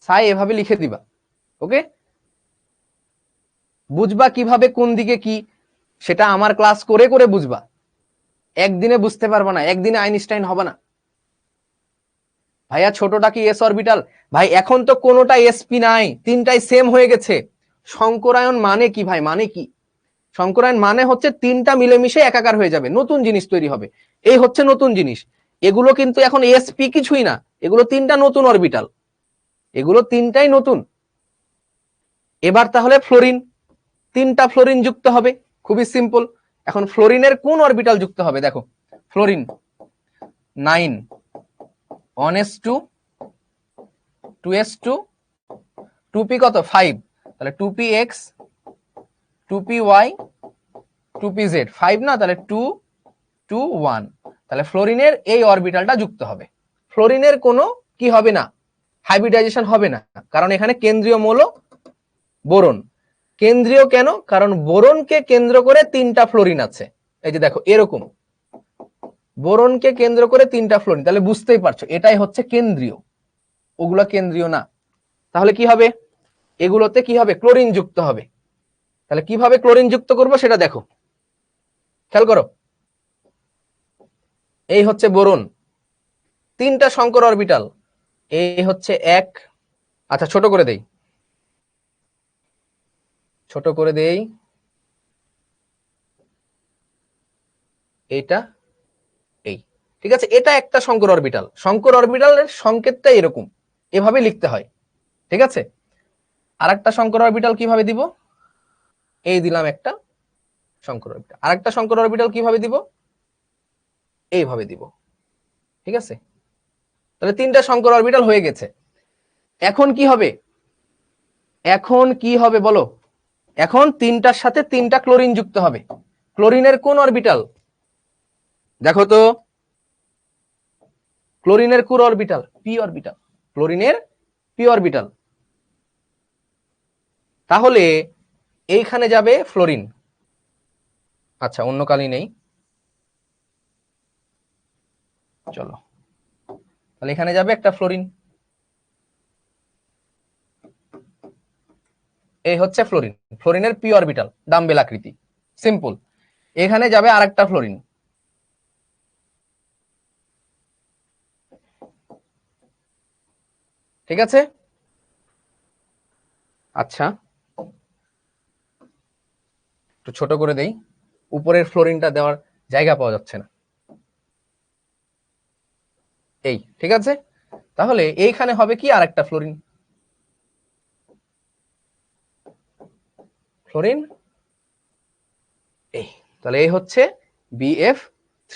সাই এভাবে লিখে দিবা, ওকে? বুঝবা কিভাবে কোন দিকে কি, সেটা আমার ক্লাস করে করে বুঝবা, একদিনে বুঝতে পারবা না, একদিনে আইনস্টাইন হবে না। ভাইয়া ছোটটা কি এস অরবিটাল? ভাই এখন তো কোনোটা এসপি নাই, 3টাই সেম হয়ে গেছে। সংকরায়ন মানে কি ভাই? মানে কি? সংকরায়ন মানে হচ্ছে 3টা মিলেমিশে একাকার হয়ে যাবে, নতুন জিনিস তৈরি হবে, এই হচ্ছে নতুন জিনিস। এগুলো কিন্তু এখন এসপি কিছুই না, এগুলো 3টা নতুন অরবিটাল, এগুলো 3টাই নতুন। এবার তাহলে ফ্লোরিন, 3টা ফ্লোরিন যুক্ত হবে, খুবই সিম্পল। এখন ফ্লোরিনের কোন অরবিটাল যুক্ত হবে? দেখো ফ্লোরিন 9 1s2 2s2 2p কত 5, তাহলে 2px 2py 2pz 5 না, তাহলে 2 2 1, তাহলে ফ্লোরিনের এই অরবিটালটা যুক্ত হবে। ফ্লোরিনের কোনো কি হবে না, হাইব্রিডাইজেশন হবে না, কারণ এখানে কেন্দ্রীয় মৌল বোরন। কেন্দ্রীয় কেন? কারণ বোরনকে কেন্দ্র করে 3টা ফ্লোরিন আছে, এই যে দেখো এরকম, বোরনকে কেন্দ্র করে 3টা ফ্লোরিন, তাহলে বুঝতেই পারছো এটাই হচ্ছে কেন্দ্রীয়, ওগুলো কেন্দ্রীয় না। তাহলে কি হবে? এগুলোতে কি হবে? ক্লোরিন যুক্ত হবে। তাহলে কিভাবে ক্লোরিন যুক্ত করব সেটা দেখো, খেয়াল করো। এই হচ্ছে বোরন, 3টা সংকর অরবিটাল, এই হচ্ছে 1, আচ্ছা ছোট করে দেই, ছোট করে দেই, এইটা এই, ঠিক আছে, এটা একটা সংকর অরবিটাল। সংকর অরবিটালের সংকেতটা এরকম, এভাবে লিখতে হয়, ঠিক আছে। আরেকটা সংকর অরবিটাল কিভাবে দিব, এই দিলাম একটা সংকর অরবিটাল, আরেকটা সংকর অরবিটাল কিভাবে দিব, এইভাবে দিব, ঠিক আছে। তাহলে 3টা সংকর অরবিটাল হয়ে গেছে। এখন কি হবে, এখন কি হবে বলো, এখন 3টার সাথে 3টা ক্লোরিন যুক্ত হবে। ক্লোরিনের কোন অরবিটাল দেখো তো, ক্লোরিনের কোন অরবিটাল, পি অরবিটাল, ক্লোরিনের পি অরবিটাল। তাহলে এইখানে যাবে ফ্লোরিন, আচ্ছা অন্য কালি নেই, চলো, তাহলে এখানে যাবে একটা ফ্লোরিন, এই হচ্ছে ফ্লোরিন, ফ্লোরিনের পি অরবিটাল, ডাম্বেল আকৃতি, সিম্পল। এখানে যাবে আরেকটা ফ্লোরিন, ঠিক আছে। আচ্ছা একটু ছোট করে দেই, উপরের ফ্লোরিনটা দেওয়ার জায়গা পাওয়া যাচ্ছে না, এই ঠিক আছে। তাহলে এইখানে হবে কি আরেকটা ফ্লোরিন, ফ্লোরিন এই, তাহলে এই হচ্ছে BF3।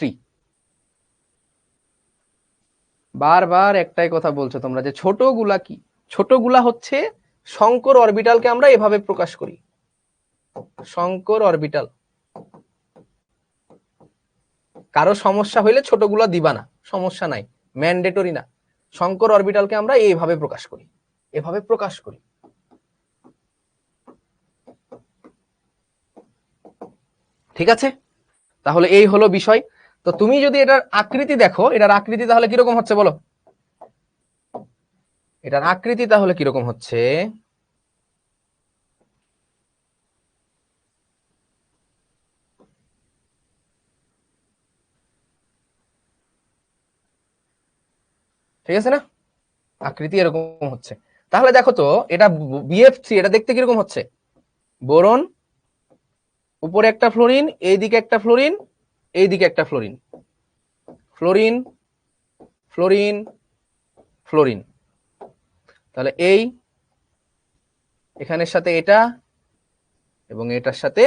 বারবার একটাই কথা বলছো তোমরা যে ছোটগুলা কি, ছোটগুলা হচ্ছে সংকর অরবিটালকে আমরা এভাবে প্রকাশ করি, সংকর অরবিটাল। কারো সমস্যা হইলে ছোটগুলা দিবা না, সমস্যা নাই, ম্যান্ডেটরি না। সংকর অরবিটালকে আমরা এইভাবে প্রকাশ করি, এভাবে প্রকাশ করি, ঠিক আছে। তাহলে এই হলো বিষয়। তো তুমি যদি এটার আকৃতি দেখো, এটার আকৃতি তাহলে কিরকম হচ্ছে বলো, এটার আকৃতি তাহলে কিরকম হচ্ছে, ঠিক আছে না, আকৃতি এরকম হচ্ছে। তাহলে দেখো তো এটা BF3, এটা দেখতে কিরকম হচ্ছে, বোরন, উপরে একটা ফ্লোরিন, এইদিকে একটা ফ্লোরিন, এইদিকে একটা ফ্লোরিন, ফ্লোরিন ফ্লোরিন ফ্লোরিন, তাহলে এই এখানের সাথে এটা এবং এটার সাথে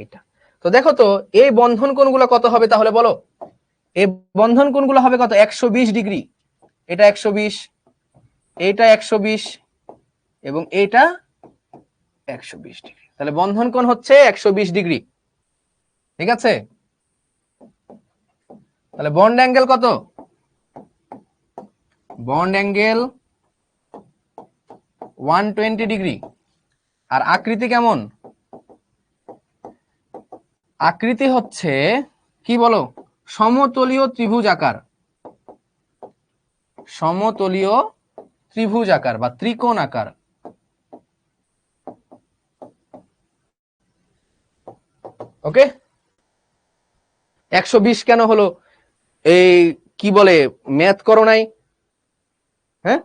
এটা। তো দেখো তো এই বন্ধন কোণগুলো কত হবে তাহলে বলো, এই বন্ধন কোণগুলো হবে কত, 120 ডিগ্রি, এটা 120, এইটা 120 এবং এইটা 120 ডিগ্রি, তাহলে বন্ধন কোণ হচ্ছে 120 ডিগ্রি, ঠিক আছে। তাহলে বন্ড অ্যাঙ্গেল কত, বন্ড অ্যাঙ্গেল 120 ডিগ্রি। আর আকৃতি কেমন, আকৃতি হচ্ছে কি বলো, সমতলীয় ত্রিভুজ আকার, সমতলীয় ত্রিভুজ আকার বা ত্রিকোণ আকার, ওকে। 120 কেন হলো, এই কি বলে ম্যাথ করো নাই, হ্যাঁ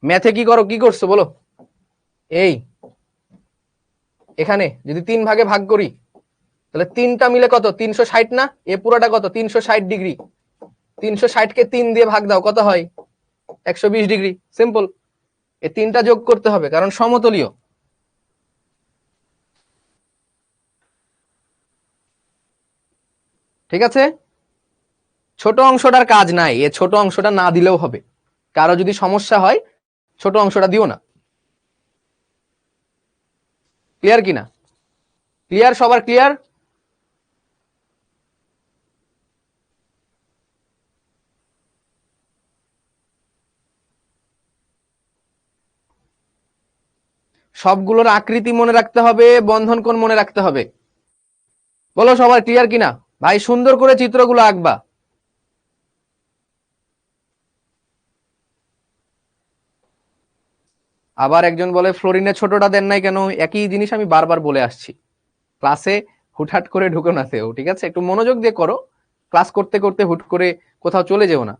ম্যাথে কি করো, কি করছো বলো, এই এখানে যদি 3 ভাগে ভাগ করি তাহলে 3টা মিলে কত, 360 না, এ পুরোটা কত 360 ডিগ্রি, 360 কে 3 দিয়ে ভাগ দাও কত হয়, 120 ডিগ্রি, সিম্পল। এই 3টা যোগ করতে হবে কারণ সমতলীয়, ঠিক আছে। ছোট অংশটার কাজ নাই, এ ছোট অংশটা না দিলেও হবে, কারো যদি সমস্যা হয় ছোট অংশটা দিও না, ক্লিয়ার কিনা, ক্লিয়ার, সবার ক্লিয়ার। সবগুলোর আকৃতি মনে রাখতে হবে, বন্ধন কোণ মনে রাখতে হবে, বলো সবার ক্লিয়ার কিনা, ভাই সুন্দর করে চিত্রগুলো আঁকবা। আবার একজন বলে ফ্লোরিনের ছোটটা দেন নাই কেন? একই জিনিস আমি বারবার বলে আসছি, ক্লাসে হুটহাট করে ঢুকো না সেও, ঠিক আছে? একটু মনোযোগ দিয়ে করো, ক্লাস করতে করতে হুট করে কোথাও চলে যেও না।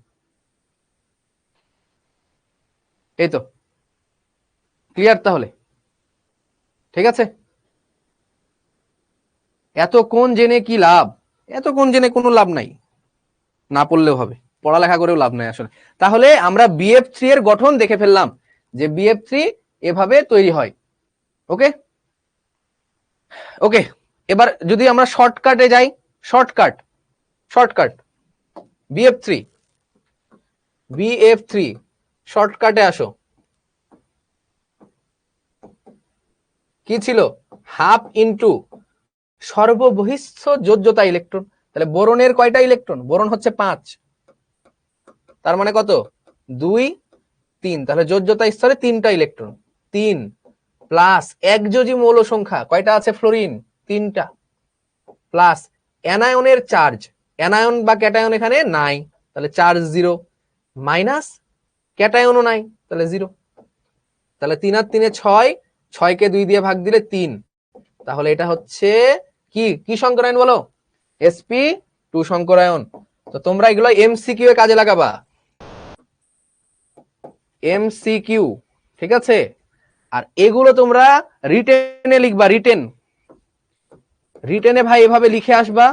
এই তো ক্লিয়ার তাহলে? ঠিক আছে, এতক্ষণ জেনে কি লাভ? এতক্ষণ জেনে কোনো লাভ নাই, না পড়লেও হবে, পড়ালেখা করেও লাভ নাই আসলে। তাহলে আমরা BF3 এর গঠন দেখে ফেললাম যে BF3 এভাবে তৈরি হয়। ওকে ওকে, এবার যদি আমরা শর্টকাটে যাই, শর্টকাট BF3 শর্টকাটে আসো। কি ছিল? হাফ ইনটু সর্ববহিষ্ঠ যোজ্যতা ইলেকট্রন। তাহলে বোরনের কয়টা ইলেকট্রন? বোরন হচ্ছে 5, তার মানে কত? 2 3, তাহলে যোজ্যতা স্তরে 3টা ইলেকট্রন। 3 প্লাস একযোজী মৌল সংখ্যা কয়টা আছে? ফ্লোরিন 3টা, প্লাস অ্যানায়নের চার্জ, অ্যানায়ন বা ক্যাটায়ন এখানে নাই, তাহলে চার্জ 0, মাইনাস ক্যাটায়নও নাই, তাহলে 0। তাহলে 3 আর 3 6, 6কে 2 দিয়ে ভাগ দিলে 3, তাহলে এটা হচ্ছে কি কি সংকরায়ন বলো? sp2 সংকরায়ন। তো তোমরা এগুলো MCQ এ কাজে লাগাবা, MCQ, ঠিক আছে? আর এগুলো তোমরা রিটেনে লিখবা, রিটেনে ভাই এভাবে লিখে আসবা।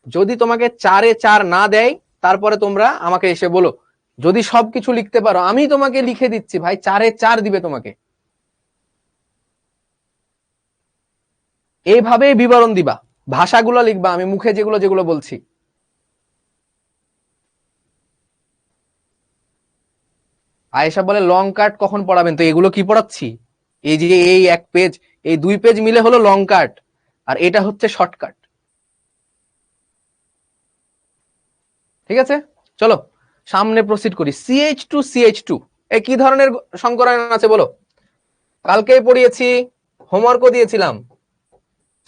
যদি তোমাকে 4-এ 4 না দেয়, তারপরে তোমরা আমাকে এসে বলো। যদি সবকিছু লিখতে পারো, আমি তোমাকে লিখে দিচ্ছি ভাই 4-এ 4 দিবে তোমাকে। এইভাবেই বিবরণ দিবা, ভাষাগুলো লিখবা, আমি মুখে যেগুলো যেগুলো বলছি। আয়েশা বলে লং কাট কখন পড়াবেন? তো এগুলো কি পড়াচ্ছি? এই যে এই 1 পেজ, এই 2 পেজ মিলে হলো লং কাট, আর এটা হচ্ছে শর্টকাট। ঠিক আছে, চলো সামনে প্রসিড করি। CH2 এই কি ধরনের সংকরায়ন আছে বলো? কালকেই পড়িয়েছি, হোমওয়ার্কও দিয়েছিলাম।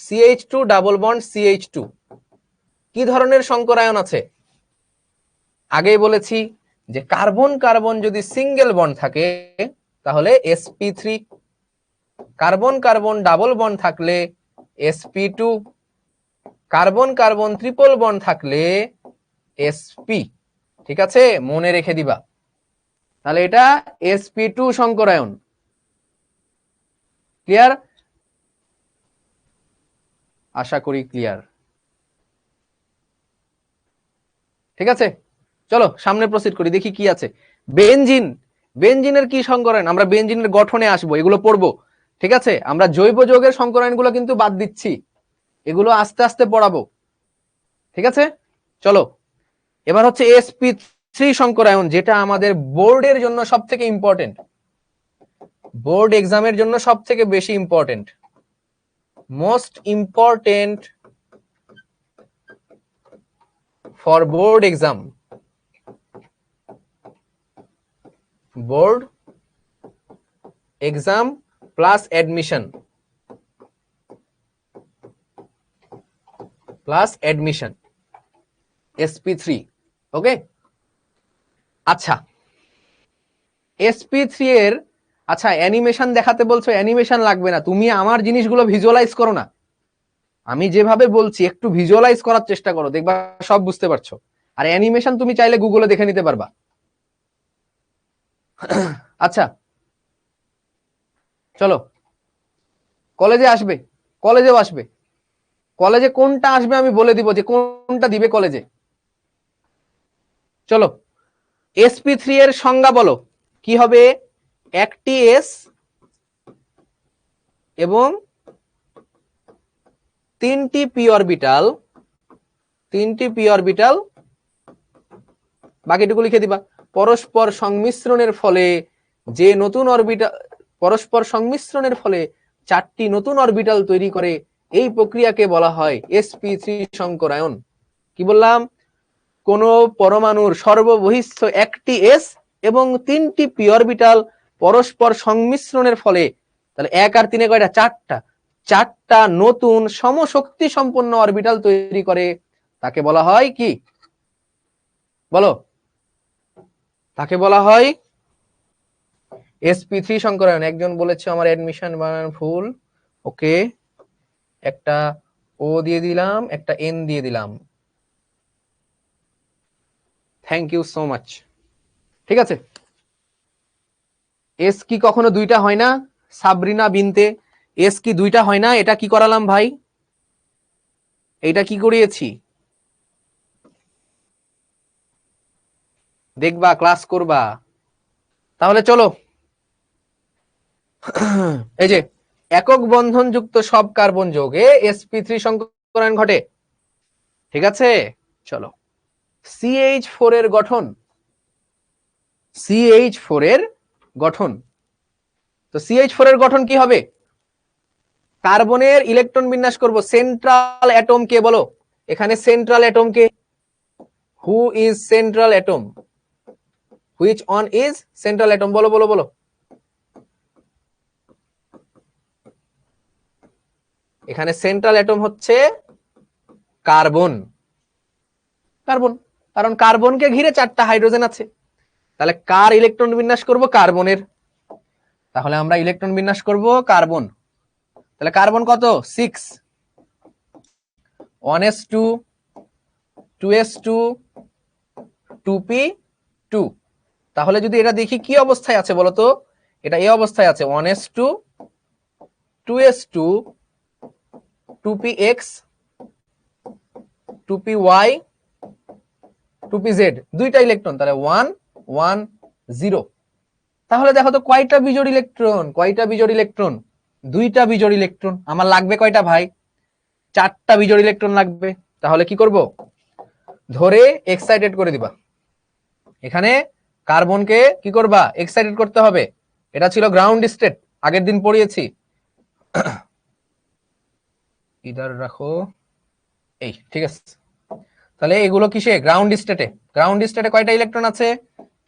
CH2 ডাবল বন্ড CH2 কি ধরনের সংকরায়ন আছে? আগেই বলেছি যে কার্বন কার্বন যদি সিঙ্গেল বন্ড থাকে তাহলে sp3, carbon carbon double bond থাকলে sp2, carbon carbon triple bond থাকলে sp। ঠিক আছে, মনে রেখে দিবা। তাহলে এটা sp2 সংকরায়ন। ক্লিয়ার? আশা করি ক্লিয়ার। ঠিক আছে, চলো সামনে প্রসিড করি, দেখি কি আছে। বেনজিন, বেনজিনের কি সংকরায়ন? আমরা বেনজিনের গঠনে আসবো, এগুলো পড়বো। ঠিক আছে, আমরা জৈব যৌগের সংকরায়নগুলো কিন্তু বাদ দিচ্ছি, এগুলো আস্তে আস্তে পড়াবো। ঠিক আছে, চলো এবার হচ্ছে sp3 সংকরায়ন, যেটা আমাদের বোর্ডের জন্য সব থেকে ইম্পর্টেন্ট, বোর্ড এক্সামের জন্য সব থেকে বেশি important, most important for board exam, board exam plus admission, sp3। ওকে, আচ্ছা sp3 এর, আচ্ছা অ্যানিমেশন দেখাতে বলছো, অ্যানিমেশন লাগবে না, তুমি আমার জিনিসগুলো ভিজুয়ালাইজ করো না। আমি যেভাবে বলছি একটু ভিজুয়ালাইজ করার চেষ্টা করো, দেখবা সব বুঝতে পারছো। আর অ্যানিমেশন তুমি চাইলে গুগলে দেখে নিতে পারবা। আচ্ছা চলো, কলেজে আসবে, কলেজেও আসবে, কলেজে কোনটা আসবে আমি বলে দিব যে কোনটা দিবে কলেজে। চলো sp3 এর সংজ্ঞা বলো কি হবে? একটি s এবং 3টি p অরবিটাল, 3টি p অরবিটাল, বাকিটুকু লিখে দিবা। পরস্পর সংমিশ্রণের ফলে যে নতুন অরবিটাল, পরস্পর সংমিশ্রণের ফলে 4টি নতুন অরবিটাল তৈরি করে, এই প্রক্রিয়াকে বলা হয় sp3 সংকরায়ন। কি বললাম? কোন পরমাণুর সর্ববহিষ্ঠ একটি s এবং 3টি p অরবিটাল পরস্পর সংমিশ্রণের ফলে, তাহলে 1 আর 3 কয়টা? 4টা নতুন সমশক্তি সম্পন্ন অরবিটাল তৈরি করে, তাকে বলা হয় কি বলো? তাকে বলা হয় sp3 সংকরায়ন, একজন বলেছে আমার অ্যাডমিশন বানান ভুল, ওকে একটা ও দিয়ে দিলাম, একটা এন দিয়ে দিলাম, থ্যাংক ইউ সো মাচ। ঠিক আছে, এস কি কখনো দুইটা হয় না? সাবরিনা বিনতে, এস কি দুইটা হয় না? এটা কি করালাম ভাই? এটা কি করিয়েছি? দেখবা, ক্লাস করবা। তাহলে চলো, এই যে একক বন্ধনযুক্ত সব কার্বন যৌগে sp3 সংকরায়ন ঘটে। ঠিক আছে, চলো CH4 এর গঠন, CH4 এর গঠন। তো CH4 এর গঠন কি হবে? কার্বনের ইলেকট্রন বিন্যাস করব, সেন্ট্রাল অ্যাটম কে বলো? এখানে central atom K? Who is central atom? Which on is central atom? বলো বলো বলো। এখানে সেন্ট্রাল অ্যাটম হচ্ছে কার্বন, কার্বন, কারণ কার্বনকে ঘিরে 4টা হাইড্রোজেন আছে। তাহলে কার ইলেকট্রন বিন্যাস করব? কার্বনের। তাহলে আমরা ইলেকট্রন বিন্যাস করব কার্বন। তাহলে কার্বন কত? 6, 1s2, 2s2, 2p2। তাহলে যদি এটা দেখি কি অবস্থায় আছে বলতো, এটা এই অবস্থায় আছে, 1s2, 2s2, 2px, 2py, 2pz, দুইটা ইলেকট্রন, তাহলে 1 1 0। তাহলে দেখো তো কয়টা বিজোড় ইলেকট্রন, কয়টা বিজোড় ইলেকট্রন? দুইটা বিজোড় ইলেকট্রন। আমার লাগবে কয়টা ভাই? 4টা বিজোড় ইলেকট্রন লাগবে। তাহলে কি করব? ধরে এক্সাইটেড করে দিবা। এখানে কার্বনকে কি করবা? এক্সাইটেড করতে হবে। এটা ছিল গ্রাউন্ড স্টেট, আগের দিন পড়িয়েছি। ইধার রাখো, এই ঠিক আছে। তাহলে এগুলো কিসে? গ্রাউন্ড স্টেটে। গ্রাউন্ড স্টেটে কয়টা ইলেকট্রন আছে?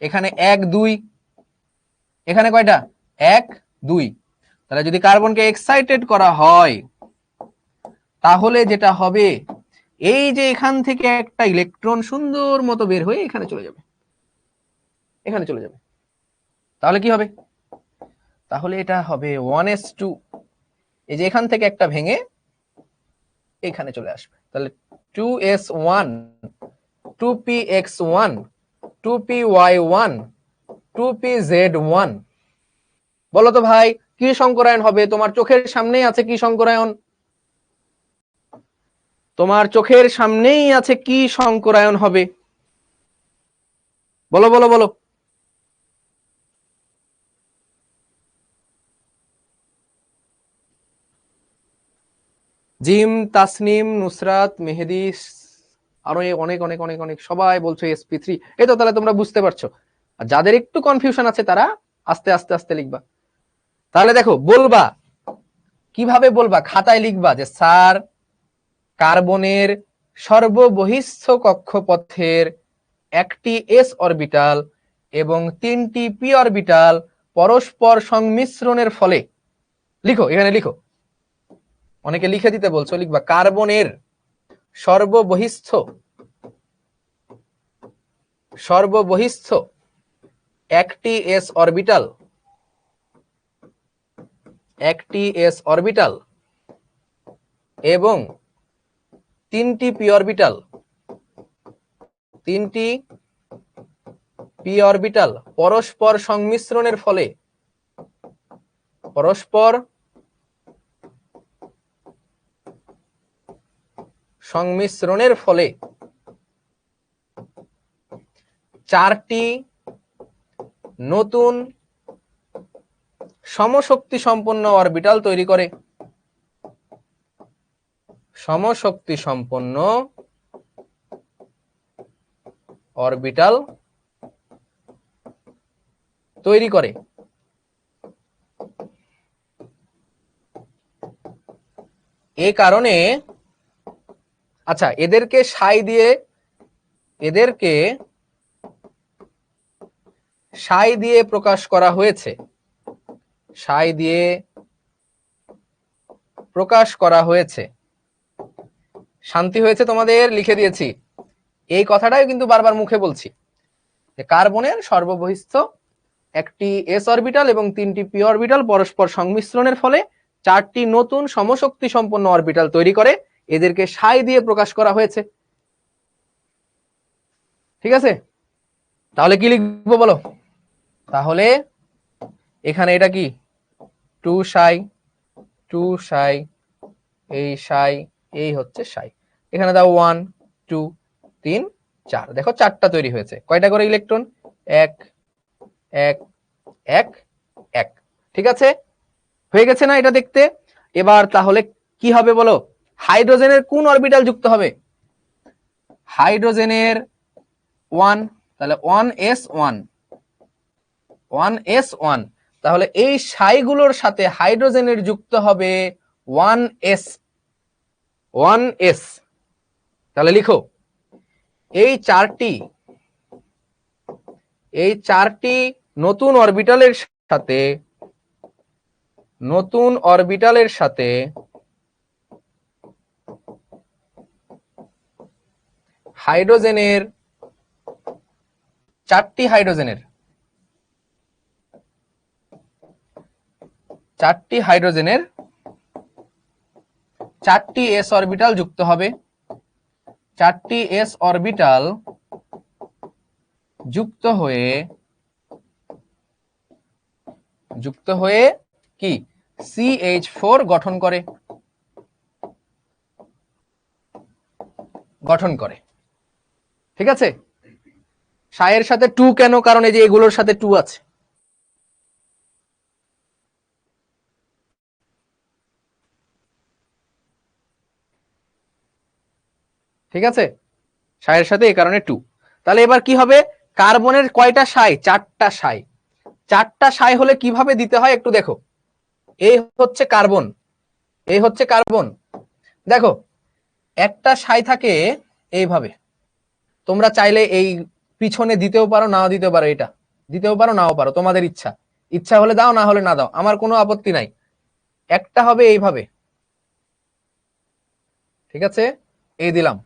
এখানে 1 2, এখানে কয়টা? 1 2। তাহলে যদি কার্বনকে এক্সাইটেড করা হয় তাহলে যেটা হবে, এই যে এখান থেকে একটা ইলেকট্রন সুন্দর মতো বের হয়ে এখানে চলে যাবে, এখানে চলে যাবে। তাহলে কি হবে? তাহলে এটা হবে 1s2, এই যে এখান থেকে একটা ভেঙে এখানে চলে আসবে। তাহলে 2s1, 2px1, 2py1, 2pz1। বলো তো ভাই কি সংকরায়ন হবে? তোমার চোখের সামনেই আছে কি সংকরায়ন? তোমার চোখের সামনেই আছে কি সংকরায়ন হবে? বলো বলো বলো। জিম, তাসনিম, নুসরাত, মেহেদি, আরো অনেক অনেক অনেক অনেক সবাই বলছো sp3। এই তো, তাহলে তোমরা বুঝতে পারছো। আর যাদের একটু কনফিউশন আছে তারা আস্তে আস্তে আস্তে লিখবা। তাহলে দেখো, বলবা কিভাবে? বলবা খাতায় লিখবা যে স্যার, কার্বনের সর্ববহিস্থ কক্ষপথের একটি s অরবিটাল এবং 3টি p অরবিটাল পরস্পর সংমিশ্রণের ফলে, লিখো এখানে লিখো, অনেকে লিখে দিতে বলছো, লিখবা কার্বনের সর্ববহিস্থ, সর্ববহিস্থ একটি s অরবিটাল, একটি s অরবিটাল এবং 3টি p অরবিটাল, 3টি p অরবিটাল পরস্পর সংমিশ্রণের ফলে, পরস্পর সংমিশ্রণের ফলে 4টি নতুন সমশক্তি সম্পন্ন অরবিটাল তৈরি করে, সমশক্তি সম্পন্ন অরবিটাল তৈরি করে। এই কারণে, আচ্ছা, এদেরকে সাই দিয়ে, এদেরকে সাই দিয়ে প্রকাশ করা হয়েছে, সাই দিয়ে প্রকাশ করা হয়েছে। শান্তি হয়েছে তোমাদের? লিখে দিয়েছি। এই কথাটাই কিন্তু বারবার মুখে বলছি যে কার্বনের সর্ববহিস্থ একটি এস অরবিটাল এবং 3টি পি অরবিটাল পরস্পর সংমিশ্রণের ফলে 4টি নতুন সমশক্তি সম্পন্ন অরবিটাল তৈরি করে, এদেরকে সাই দিয়ে প্রকাশ করা হয়েছে। ঠিক আছে, তাহলে কি লিখবো বলো? তাহলে এখানে এটা কি 2 সাই, 2 সাই, এই সাই, এই হচ্ছে সাই। এখানে দাও 1 2 3 4, দেখো 4টা তৈরি হয়েছে। কয়টা করে ইলেকট্রন? 1 1 1 1। ঠিক আছে, হয়ে গেছে না এটা দেখতে? এবার তাহলে কি হবে বলো? হাইড্রোজেনের কোন অরবিটাল যুক্ত হবে? হাইড্রোজেনের 1, তাহলে 1s1 1s1। তাহলে এই সাইগুলোর সাথে হাইড্রোজেনের যুক্ত হবে 1s 1s। তাহলে লিখো এই চারটি নতুন অরবিটালের সাথে হাইড্রোজেনের, চারটি হাইড্রোজেনের 4টি এস অরবিটাল যুক্ত হবে। 4টি এস অরবিটাল যুক্ত হয়ে কি CH4 গঠন করে। ঠিক আছে, সাইয়ের সাথে 2 কেন? কারণ এই যে এগুলোর সাথে 2 আছে। ঠিক আছে, সাইয়ের সাথে এই কারণে 2। তাহলে এবার কি হবে? কার্বনের কয়টা সাই? 4টা সাই। 4টা সাই হলে কিভাবে দিতে হয় একটু দেখো। এই হচ্ছে কার্বন, দেখো একটা সাই থাকে এইভাবে। তোমরা চাইলে এই পিছনে দিতেও পারো, নাও দিতে পারো, এটা দিতেও পারো, নাও পারো, তোমাদের ইচ্ছা হলে দাও, না হলে না দাও, আমার কোনো আপত্তি নাই। একটা হবে এইভাবে, ঠিক আছে, এই দিলাম।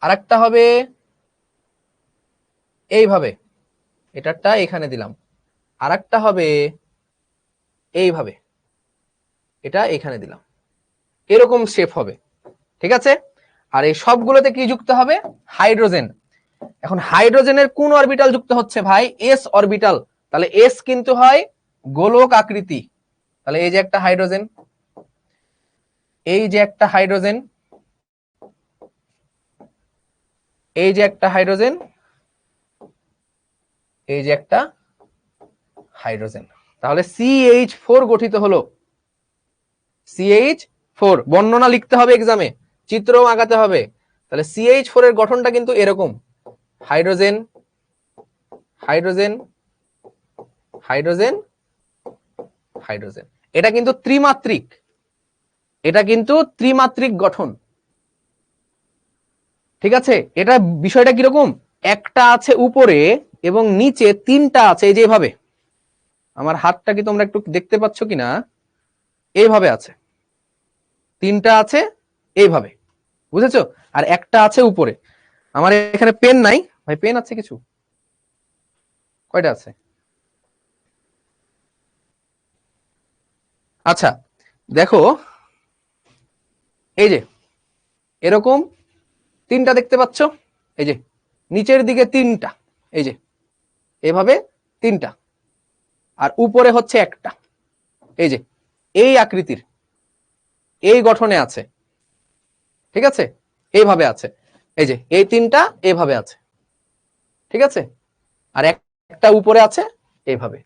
আরেকটা হবে এইভাবে, এটারটা এখানে দিলাম। আরেকটা হবে এইভাবে, এটা এখানে দিলাম। এরকম শেপ হবে। ঠিক আছে, আর এই সবগুলোতে কি যুক্ত হবে? হাইড্রোজেন। এখন হাইড্রোজেনের কোন অরবিটাল যুক্ত হচ্ছে ভাই? S orbital. তাহলে এস কিন্তু হয় গোলক আকৃতি। তাহলে এই যে একটা হাইড্রোজেন, এই যে একটা হাইড্রোজেন, এই যে একটা হাইড্রোজেন, এই যে একটা হাইড্রোজেন। তাহলে CH4 গঠিত হলো। CH4 বর্ণনা লিখতে হবে এক্সামে, চিত্রও আঁকাতে হবে। তাহলে CH4 এর গঠনটা কিন্তু এরকম, হাইড্রোজেন হাইড্রোজেন হাইড্রোজেন হাইড্রোজেন। এটা কিন্তু ত্রিমাত্রিক গঠন। ঠিক আছে, এটা বিষয়টা কিরকম? একটা আছে উপরে এবং নিচে 3টা আছে, এই যে এভাবে। আমার হাতটা কি তোমরা একটু দেখতে পাচ্ছ কিনা? এইভাবে আছে, 3টা আছে এইভাবে, বুঝেছো? আর একটা আছে উপরে। আমার এখানে পেন নাই ভাই, পেন আছে কিছু? কয়টা আছে? আচ্ছা দেখো, এই যে এরকম 3টা দেখতে পাচ্ছ, এই যে নিচের দিকে 3টা, এই যে এভাবে 3টা, আর উপরে হচ্ছে একটা, এই যে এই আকৃতির, এই গঠনে আছে। ঠিক আছে, এইভাবে আছে, এই যে এই 3টা এইভাবে আছে। ঠিক আছে, আর একটা উপরে আছে এইভাবে।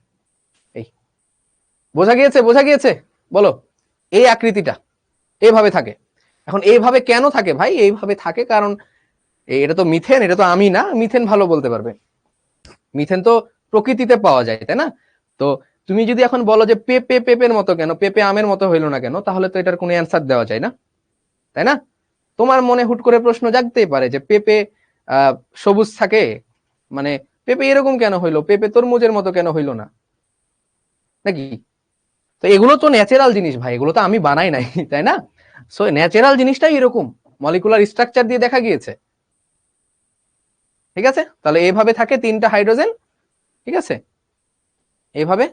এই বোঝা গিয়েছে বলো? এই আকৃতিটা এইভাবে থাকে। এখন এইভাবে কেন থাকে ভাই? এইভাবে থাকে কারণ এটা তো মিথেন, এটা তো আমি না, মিথেন ভালো বলতে পারবে। মিথেন তো প্রকৃতিতে পাওয়া যায়, তাই না? তো তুমি যদি এখন বলো যে পেঁপের মতো কেন, পেঁপে আমের মতো হইলো না কেন, তাহলে তো এটার কোনো অ্যান্সার দেওয়া যায় না, তাই না? তোমার মনে হুট করে প্রশ্ন জাগতেই পারে যে পেঁপে সবুজ থাকে, মানে পেঁপে এরকম কেন হইলো, পেঁপে তরমুজের মতো কেন হইলো না, নাকি? তো এগুলো তো ন্যাচারাল জিনিস ভাই, এগুলো তো আমি বানাই নাই, তাই না? সো ন্যাচারাল জিনিসটাই এরকম, মলিকুলার স্ট্রাকচার দিয়ে দেখা গিয়েছে। ঠিক আছে, তাহলে এইভাবে থাকে 3টা হাইড্রোজেন। ঠিক আছে, এইভাবে,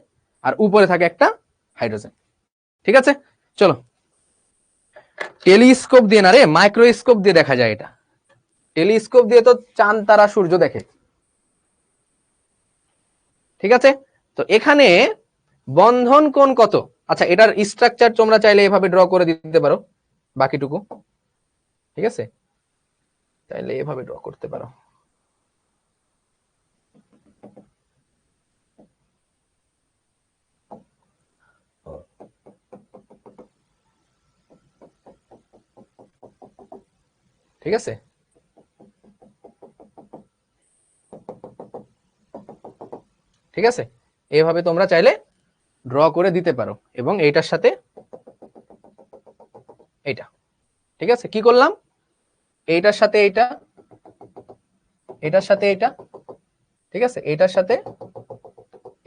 আর উপরে থাকে একটা হাইড্রোজেন। ঠিক আছে, চলো। টেলিস্কোপ দিয়ে না রে, মাইক্রোস্কোপ দিয়ে দেখা যায় এটা। টেলিস্কোপ দিয়ে তো চাঁদ তারা সূর্য দেখে। ঠিক আছে, তো এখানে বন্ধন কোণ কত? আচ্ছা, এটার স্ট্রাকচার তোমরা চাইলে এভাবে ড্র করে দিতে পারো বাকিটুকু। ঠিক আছে, চাইলে এভাবে ড্র করতে পারো। ঠিক আছে, ঠিক আছে, এইভাবে তোমরা চাইলে ড্র করে দিতে পারো, এবং এইটার সাথে এইটা। ঠিক আছে, কি করলাম, এইটার সাথে এইটা, এটার সাথে এইটা, ঠিক আছে, এইটার সাথে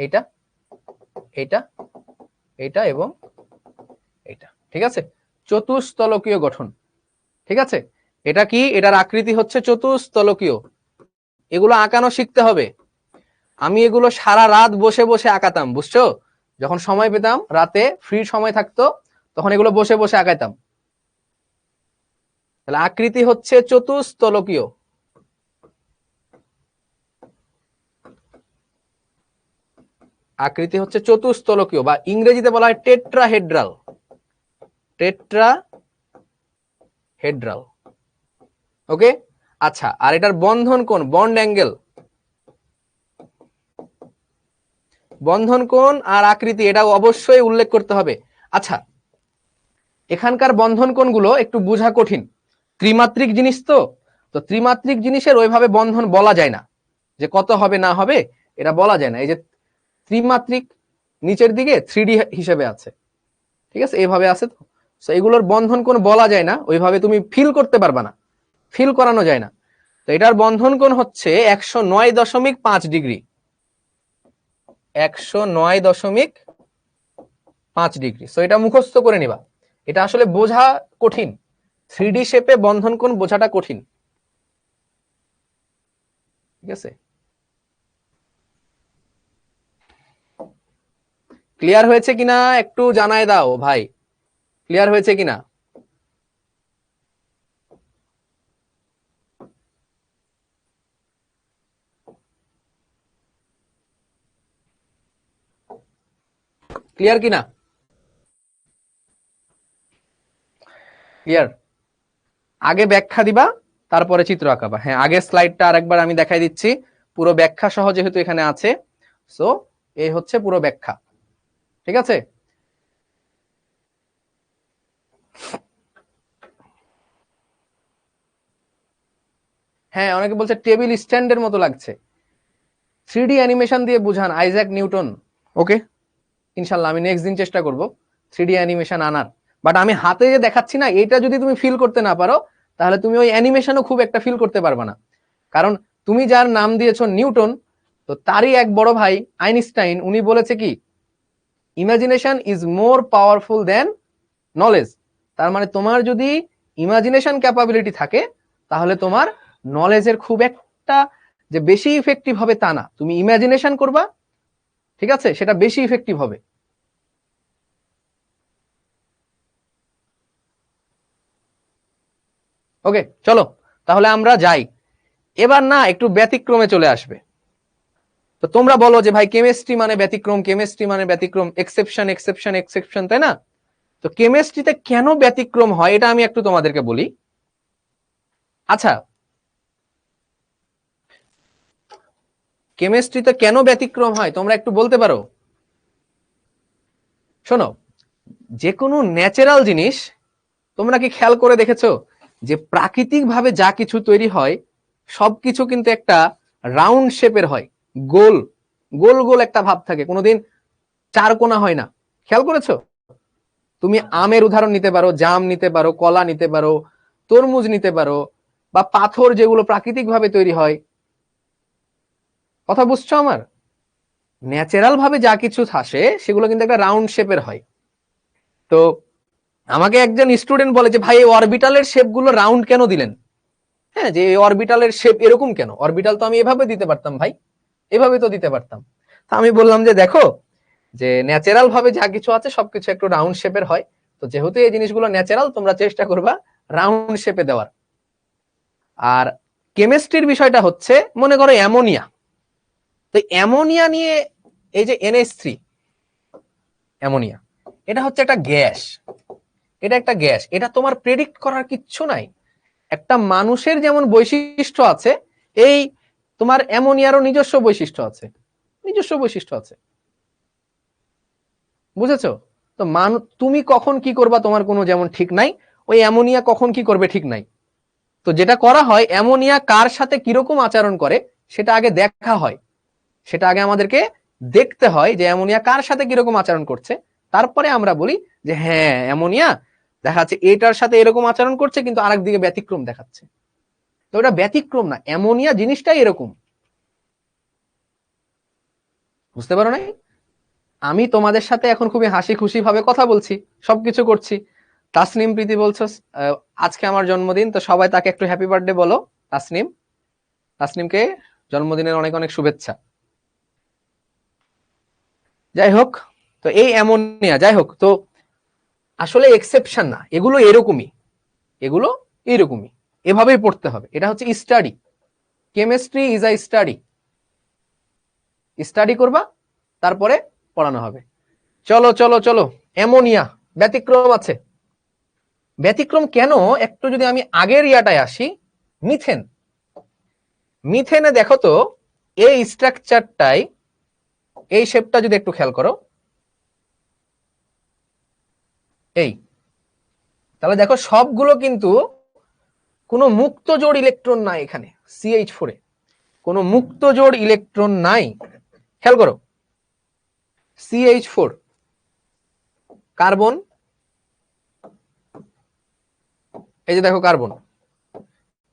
এইটা, এইটা, এইটা এবং এইটা। ঠিক আছে, চতুস্তলকীয় গঠন। ঠিক আছে, এটা কি, এটার আকৃতি হচ্ছে চতুস্তলকীয়। এগুলো আঁকানো শিখতে হবে। আমি এগুলো সারা রাত বসে বসে আঁকাতাম, বুঝছো? যখন সময় পেতাম, রাতে ফ্রি সময় থাকতো, তখন এগুলো বসে বসে আঁকাইতাম। তাহলে আকৃতি হচ্ছে চতুস্তলকীয়। আকৃতি হচ্ছে চতুস্তলকীয়, বা ইংরেজিতে বলা হয় টেট্রাহেড্রাল। টেট্রাহেড্রাল। ওকে, আচ্ছা, আর এটার বন্ধন কোণ, বন্ড অ্যাঙ্গেল, বন্ধন কোণ আর আকৃতি, এটা অবশ্যই উল্লেখ করতে হবে। আচ্ছা, এখানকার বন্ধন কোণগুলো একটু বোঝা কঠিন, ত্রিমাত্রিক জিনিস তো, তো ত্রিমাত্রিক জিনিসের ওইভাবে বন্ধন বলা যায় না, যে কত হবে না হবে এটা বলা যায় না। এই যে ত্রিমাত্রিক নিচের দিকে 3D হিসেবে আছে, ঠিক আছে, এইভাবে আছে, তো এগুলোর বন্ধন কোণ বলা যায় না, ওইভাবে তুমি ফিল করতে পারবা না, ফিল করানো যায় না। তো এটার বন্ধন কোণ হচ্ছে 109.5 ডিগ্রি, 109.5 ডিগ্রি। সো এটা মুখস্থ করে নিবা, এটা আসলে বোঝা কঠিন, 3D শেপে বন্ধন কোণ বোঝাটা কঠিন। ঠিক আছে, ক্লিয়ার হয়েছে কিনা একটু জানায় দাও ভাই, ক্লিয়ার হয়েছে কিনা? ক্লিয়ার কিনা? ক্লিয়ার? আগে ব্যাখ্যা দিবা, তারপরে চিত্র আঁকাবা। হ্যাঁ, আগের স্লাইডটা আরেকবার আমি দেখাই দিচ্ছি, পুরো ব্যাখ্যা সহ যেহেতু এখানে আছে। সো এই হচ্ছে পুরো ব্যাখ্যা। ঠিক আছে, হ্যাঁ, অনেকে বলছে টেবিল স্ট্যান্ডের মতো লাগছে। 3D অ্যানিমেশন দিয়ে বুঝান আইজ্যাক নিউটন। ওকে, ইনশাল্লাহ আমি নেক্সট দিন চেষ্টা করব 3D অ্যানিমেশন আনার। বাট আমি হাতে যে দেখাচ্ছি না, এটা যদি তুমি ফিল করতে না পারো, তাহলে তুমি ওই অ্যানিমেশনও খুব একটা ফিল করতে পারবে না। কারণ তুমি যার নাম দিয়েছো নিউটন, তো তারই এক বড় ভাই আইনস্টাইন, উনি বলেছে কি, imagination is more powerful than knowledge. তার মানে তোমার যদি ইমাজিনেশন ক্যাপাবিলিটি থাকে, তাহলে তোমার নলেজের খুব একটা যে বেশি ইফেক্টিভ হবে তা না, তুমি ইমাজিনেশন করবা, ঠিক আছে, সেটা বেশি ইফেক্টিভ হবে। ওকে, চলো তাহলে আমরা যাই এবার, না একটু ব্যতিক্রমে চলে আসবে। তো তোমরা বলো যে ভাই কেমিস্ট্রি মানে ব্যতিক্রম, কেমিস্ট্রি মানে ব্যতিক্রম, এক্সেপশন এক্সেপশন এক্সেপশন, তাই না? তো কেমিস্ট্রিতে কেন ব্যতিক্রম হয় এটা আমি একটু তোমাদেরকে বলি। আচ্ছা, কেমিস্ট্রিতে কেন ব্যতিক্রম হয় তোমরা একটু বলতে পারো? শোনো, যে কোনো ন্যাচারাল জিনিস তোমরা কি খেয়াল করে দেখেছো যে প্রাকৃতিক ভাবে যা কিছু তৈরি হয় সবকিছু কিন্তু একটা রাউন্ড শেপের হয়, গোল গোল গোল একটা ভাব থাকে, কোনোদিন চার কোনা হয় না। খেয়াল করেছো? তুমি আমের উদাহরণ নিতে পারো, জাম নিতে পারো, কলা নিতে পারো, তরমুজ নিতে পারো, বা পাথর যেগুলো প্রাকৃতিক ভাবে তৈরি হয়। কথা বুঝছো আমার? ন্যাচারাল ভাবে যা কিছু আসে সেগুলো কিন্তু একটা রাউন্ড শেপের হয়। তো আমাকে একজন স্টুডেন্ট বলে যে ভাই এই অরবিটালের শেপ গুলো রাউন্ড কেন দিলেন? হ্যাঁ, যে এই অরবিটালের শেপ এরকম কেন, অরবিটাল তো আমি এভাবে দিতে পারতাম ভাই, এভাবে তো দিতে পারতাম। তা আমি বললাম যে দেখো, যে ন্যাচারাল ভাবে যা কিছু আছে সবকিছু একটু রাউন্ড শেপের হয়। তো যেহেতু এই জিনিসগুলো ন্যাচারাল, তোমরা চেষ্টা করবা রাউন্ড শেপে দেওয়ার। আর কেমিস্ট্রির বিষয়টা হচ্ছে, মনে করো অ্যামোনিয়া, তো অ্যামোনিয়া নিয়ে এই যে NH3, অ্যামোনিয়া এটা হচ্ছে একটা গ্যাস, এটা একটা গ্যাস, এটা তোমার প্রেডিক্ট করার কিচ্ছু নাই। একটা মানুষের যেমন বৈশিষ্ট্য আছে, এই তোমার অ্যামোনিয়ারও নিজস্ব বৈশিষ্ট্য আছে, নিজস্ব বৈশিষ্ট্য আছে, বুঝেছো? তো তুমি কখন কি করবা তোমার কোনো যেমন ঠিক নাই, ওই অ্যামোনিয়া কখন কি করবে ঠিক নাই। তো যেটা করা হয়, অ্যামোনিয়া কার সাথে কিরকম আচরণ করে সেটা আগে দেখা হয়, সেটা আগে আমাদেরকে দেখতে হয় যে অ্যামোনিয়া কার সাথে কিরকম আচরণ করছে। তারপরে আমরা বলি যে হ্যাঁ অ্যামোনিয়া দেখা যাচ্ছে এটার সাথে এরকম আচরণ করছে, কিন্তু আরেক দিকে ব্যতিক্রম দেখাচ্ছে। তো ওটা ব্যতিক্রম না, অ্যামোনিয়া জিনিসটাই এরকম। বুঝতে পারো নাই? আমি তোমাদের সাথে এখন খুবই হাসি খুশি ভাবে কথা বলছি, সবকিছু করছি। তাসনিম প্রীতি বলছো আজকে আমার জন্মদিন, তো সবাই তাকে একটু হ্যাপি বার্থডে বলো। তাসনিম, তাসনিমকে জন্মদিনের অনেক অনেক শুভেচ্ছা। যাই হোক, তো এই অ্যামোনিয়া, যাই হোক, তো আসলে এক্সেপশন না, এগুলো এরকমই, এগুলো এরকমই, এভাবেই পড়তে হবে। এটা হচ্ছে study, chemistry is a study, study করবা তারপরে পড়ানো হবে। চলো চলো চলো, অ্যামোনিয়া ব্যতিক্রম আছে। ব্যতিক্রম কেন, একটু যদি আমি আগের ইয়াটায় আসি, মিথেন, মিথেনে দেখো তো এই স্ট্রাকচারটাই, এই শেপটা যদি একটু খেয়াল করো, এই, তাহলে দেখো সবগুলো কিন্তু কোনো মুক্ত জোড় ইলেকট্রন নাই এখানে, CH4 এ কোনো মুক্ত জোড় ইলেকট্রন নাই। খেয়াল করো, CH4 কার্বন, এই যে দেখো carbon,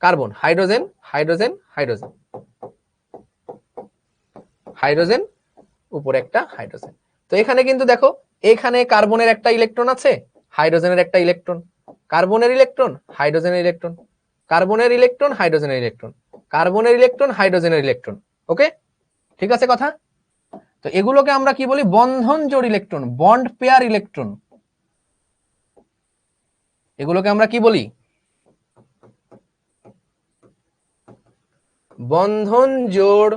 carbon, hydrogen, hydrogen, hydrogen, hydrogen, উপরে একটা হাইড্রোজেন। তো এখানে কিন্তু দেখো, এখানে কার্বনের একটা ইলেকট্রন আছে, হাইড্রোজেনের একটা ইলেকট্রন, কার্বনের ইলেকট্রন, হাইড্রোজেনের ইলেকট্রন, কার্বনের ইলেকট্রন, হাইড্রোজেনের ইলেকট্রন, কার্বনের ইলেকট্রন, হাইড্রোজেনের ইলেকট্রন। ওকে, ঠিক আছে কথা? তো এগুলোকে আমরা কি বলি? বন্ধন জোড় ইলেকট্রন, বন্ড পেয়ার ইলেকট্রন। এগুলোকে আমরা কি বলি? বন্ধন জোড়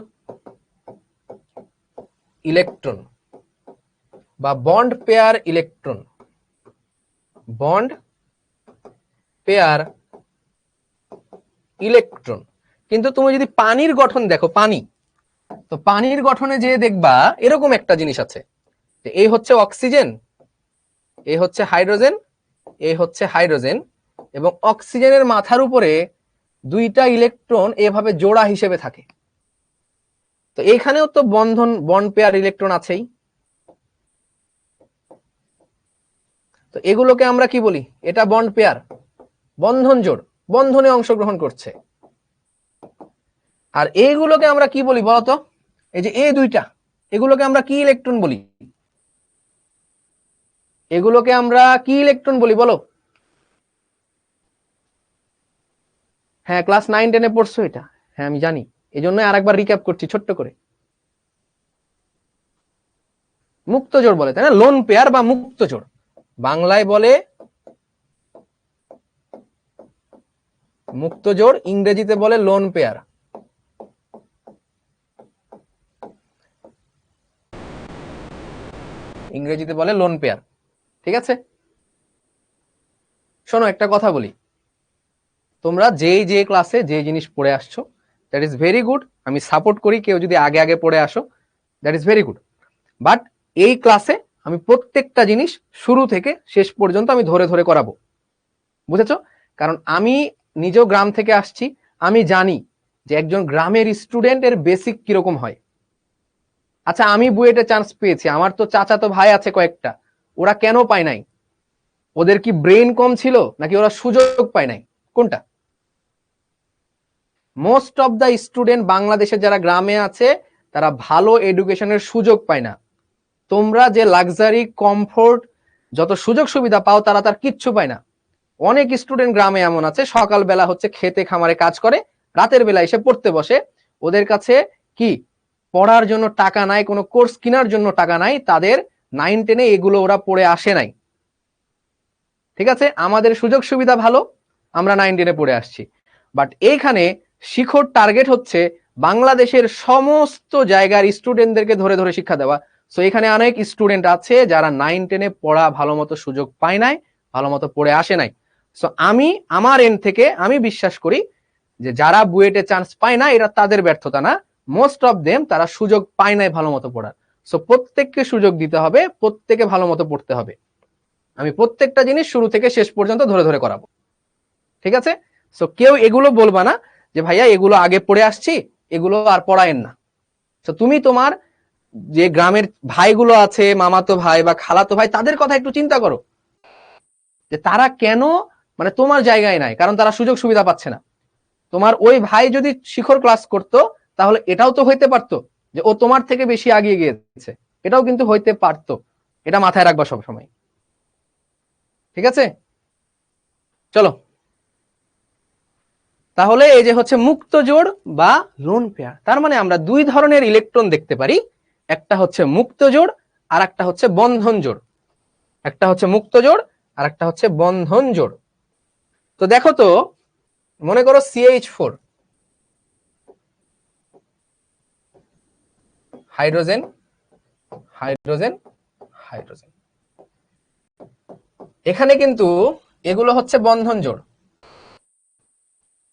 ইলেকট্রন বা bond pair electron, bond pair electron. কিন্তু তুমি যদি পানির গঠন দেখো, পানি, তো পানির গঠনে যে দেখবা এরকম একটা জিনিস আছে, যে এই হচ্ছে অক্সিজেন, এই হচ্ছে হাইড্রোজেন, এই হচ্ছে হাইড্রোজেন, এবং অক্সিজেনের মাথার উপরে দুইটা ইলেকট্রন এভাবে জোড়া হিসেবে থাকে। তো এইখানেও তো বন্ধন, বন্ড পেয়ার ইলেকট্রন আছেই। তো এগুলোকে আমরা কি বলি? এটা বন্ড পেয়ার, বন্ধন জোড়, বন্ধনে অংশগ্রহণ করছে। আর এইগুলোকে আমরা কি বলি বলতো? এই যে এই দুইটা, এগুলোকে আমরা কি ইলেকট্রন বলি? এগুলোকে আমরা কি ইলেকট্রন বলি বলো? হ্যাঁ, ক্লাস 9-10 পড়ছো এটা, হ্যাঁ আমি জানি, এই জন্য আরেকবার রিক্যাপ করছি ছোট্ট করে। মুক্ত জোড় বলে, তাই না? লোন পেয়ার বা মুক্ত জোড়, বাংলায় বলে মুক্ত জোড়, ইংরেজিতে বলে লোন পেয়ার। ইংরেজিতে বলে লোন পেয়ার, ঠিক আছে? শোনো একটা কথা বলি, তোমরা যে ক্লাসে যে জিনিস পড়ে আসছো, দ্যাট ইজ ভেরি গুড, আমি সাপোর্ট করি কেউ যদি আগে আগে পড়ে আসো, that is very good. But এই ক্লাসে আমি প্রত্যেকটা জিনিস শুরু থেকে শেষ পর্যন্ত আমি ধরে ধরে করাবো, বুঝেছো? কারণ আমি নিজেও গ্রাম থেকে আসছি, আমি জানি যে একজন গ্রামের স্টুডেন্টের বেসিক কিরকম হয়। আচ্ছা, আমি বুয়েটে চান্স পেয়েছি, আমার তো চাচাতো ভাই আছে কয়েকটা, ওরা কেন পায় নাই? ওদের কি ব্রেন কম ছিল, নাকি ওরা সুযোগ পায় নাই? কোনটা? মোস্ট অফ দ্য স্টুডেন্ট বাংলাদেশের যারা গ্রামে আছে তারা ভালো এডুকেশনের সুযোগ পায় না। তোমরা যে লাক্সারি কমফোর্ট যত সুযোগ সুবিধা পাও, তারা তার কিচ্ছু পায় না। অনেক স্টুডেন্ট গ্রামে এমন আছে, সকালবেলা হচ্ছে খেতে খামারে কাজ করে, রাতের বেলা এসে পড়তে বসে। ওদের কাছে কি পড়ার জন্য টাকা নাই, কোনো কোর্স কেনার জন্য টাকা নাই, তাদের 9 10-এ এগুলো ওরা পড়ে আসে নাই, ঠিক আছে। আমাদের সুযোগ সুবিধা ভালো, আমরা 9 10-এ পড়ে আসছি, বাট এইখানে শিখর টার্গেট হচ্ছে বাংলাদেশের সমস্ত জায়গার স্টুডেন্টদেরকে ধরে ধরে শিক্ষা দেওয়া। সো এখানে অনেক স্টুডেন্ট আছে যারা 9 10-এ পড়া ভালো মতো সুযোগ পায় নাই, ভালো মতো পড়ে আসে নাই। সো আমি আমার এন্ড থেকে আমি বিশ্বাস করি যে যারা বুয়েটে চান্স পায় না এরা তাদের ব্যর্থতা না, মোস্ট অফ দেম তারা সুযোগ পায় নাই ভালো মতো পড়ার। সো প্রত্যেককে সুযোগ দিতে হবে, প্রত্যেকে ভালো মতো পড়তে হবে। আমি প্রত্যেকটা জিনিস শুরু থেকে শেষ পর্যন্ত ধরে ধরে করাবো, ঠিক আছে। সো কেউ এগুলো বলবা না যে ভাইয়া এগুলো আগে পড়ে আসছি, এগুলো আর পড়ায়েন না। তো তুমি তোমার যে গ্রামের ভাইগুলো আছে, মামাতো ভাই বা খালাতো ভাই, তাদের কথা একটু চিন্তা করো যে তারা কেন মানে তোমার জায়গায় নাই, কারণ তারা সুযোগ সুবিধা পাচ্ছে না। তোমার ওই ভাই যদি শিখর ক্লাস করতো তাহলে এটাও তো হইতে পারতো যে ও তোমার থেকে বেশি এগিয়ে গিয়েছে, এটাও কিন্তু হইতে পারতো। এটা মাথায় রাখবা সব সময়, ঠিক আছে। চলো তাহলে এই যে হচ্ছে মুক্ত জোড় বা লোন পেয়ার, তার মানে আমরা দুই ধরনের ইলেকট্রন দেখতে পারি, একটা হচ্ছে মুক্ত জোড় আর একটা হচ্ছে বন্ধন জোড়। একটা হচ্ছে মুক্ত জোড় আর একটা হচ্ছে বন্ধন জোড়। তো দেখো তো, মনে করো CH4 হাইড্রোজেন হাইড্রোজেন হাইড্রোজেন, এখানে কিন্তু এগুলো হচ্ছে বন্ধন জোড়,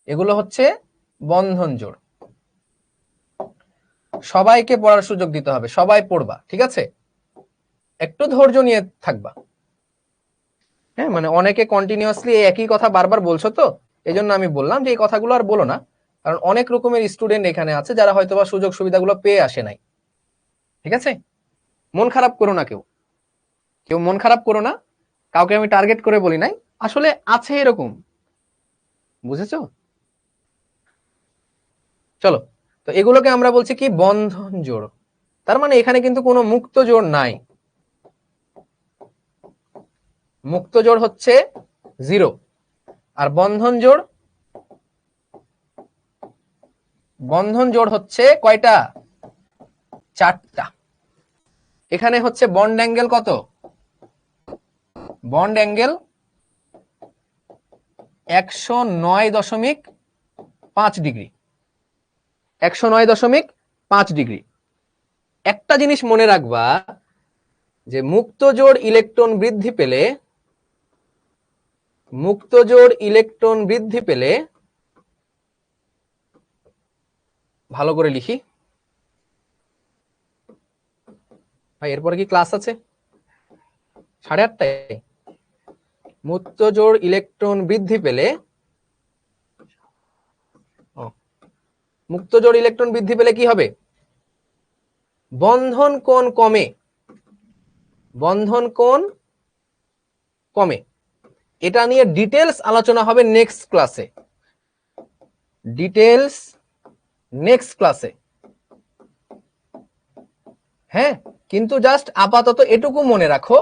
এগুলো হচ্ছে বন্ধন জোড়। সবাইকে পড়ার সুযোগ দিতে হবে, সবাই পড়বা, ঠিক আছে। একটু ধৈর্য নিয়ে থাকবা, হ্যাঁ। মানে অনেকে কন্টিনিউয়াসলি একই কথা বারবার বলছো, তো এই জন্য আমি বললাম যে এই কথাগুলো আর বলো না, কারণ অনেক রকমের স্টুডেন্ট এখানে আছে যারা হয়তোবা সুযোগ সুবিধাগুলো পেয়ে আসে নাই, ঠিক আছে। মন খারাপ করো না, কেউ কেউ মন খারাপ করো না, কাউকে আমি টার্গেট করে বলি নাই, আসলে আছে এরকম, বুঝেছো। চলো, তো এগুলোকে আমরা বলছি কি বন্ধন জোড়। তার মানে এখানে কিন্তু কোনো মুক্ত জোড় নাই, মুক্ত জোড় হচ্ছে 0, আর বন্ধন জোড় হচ্ছে কয়টা, 4টা। এখানে হচ্ছে বন্ড অ্যাঙ্গেল কত, বন্ড অ্যাঙ্গেল 109.5 ডিগ্রি, 109.5 ডিগ্রি। একটা জিনিস মনে রাখবা যে মুক্ত জোড় ইলেকট্রন বৃদ্ধি পেলে, মুক্ত জোড় ইলেকট্রন বৃদ্ধি পেলে, ভালো করে লিখি ভাই, এরপরে কি ক্লাস আছে 8:30টায়। মুক্ত জোড় ইলেকট্রন বৃদ্ধি পেলে, মুক্ত জোড় ইলেকট্রন বৃদ্ধি পেলে কি হবে, বন্ধন কোণ কমে, বন্ধন কোণ কমে। এটা নিয়ে ডিটেলস আলোচনা হবে নেক্সট ক্লাসে, ডিটেলস নেক্সট ক্লাসে, হ্যাঁ। কিন্তু জাস্ট আপাতত এটুকু মনে রাখো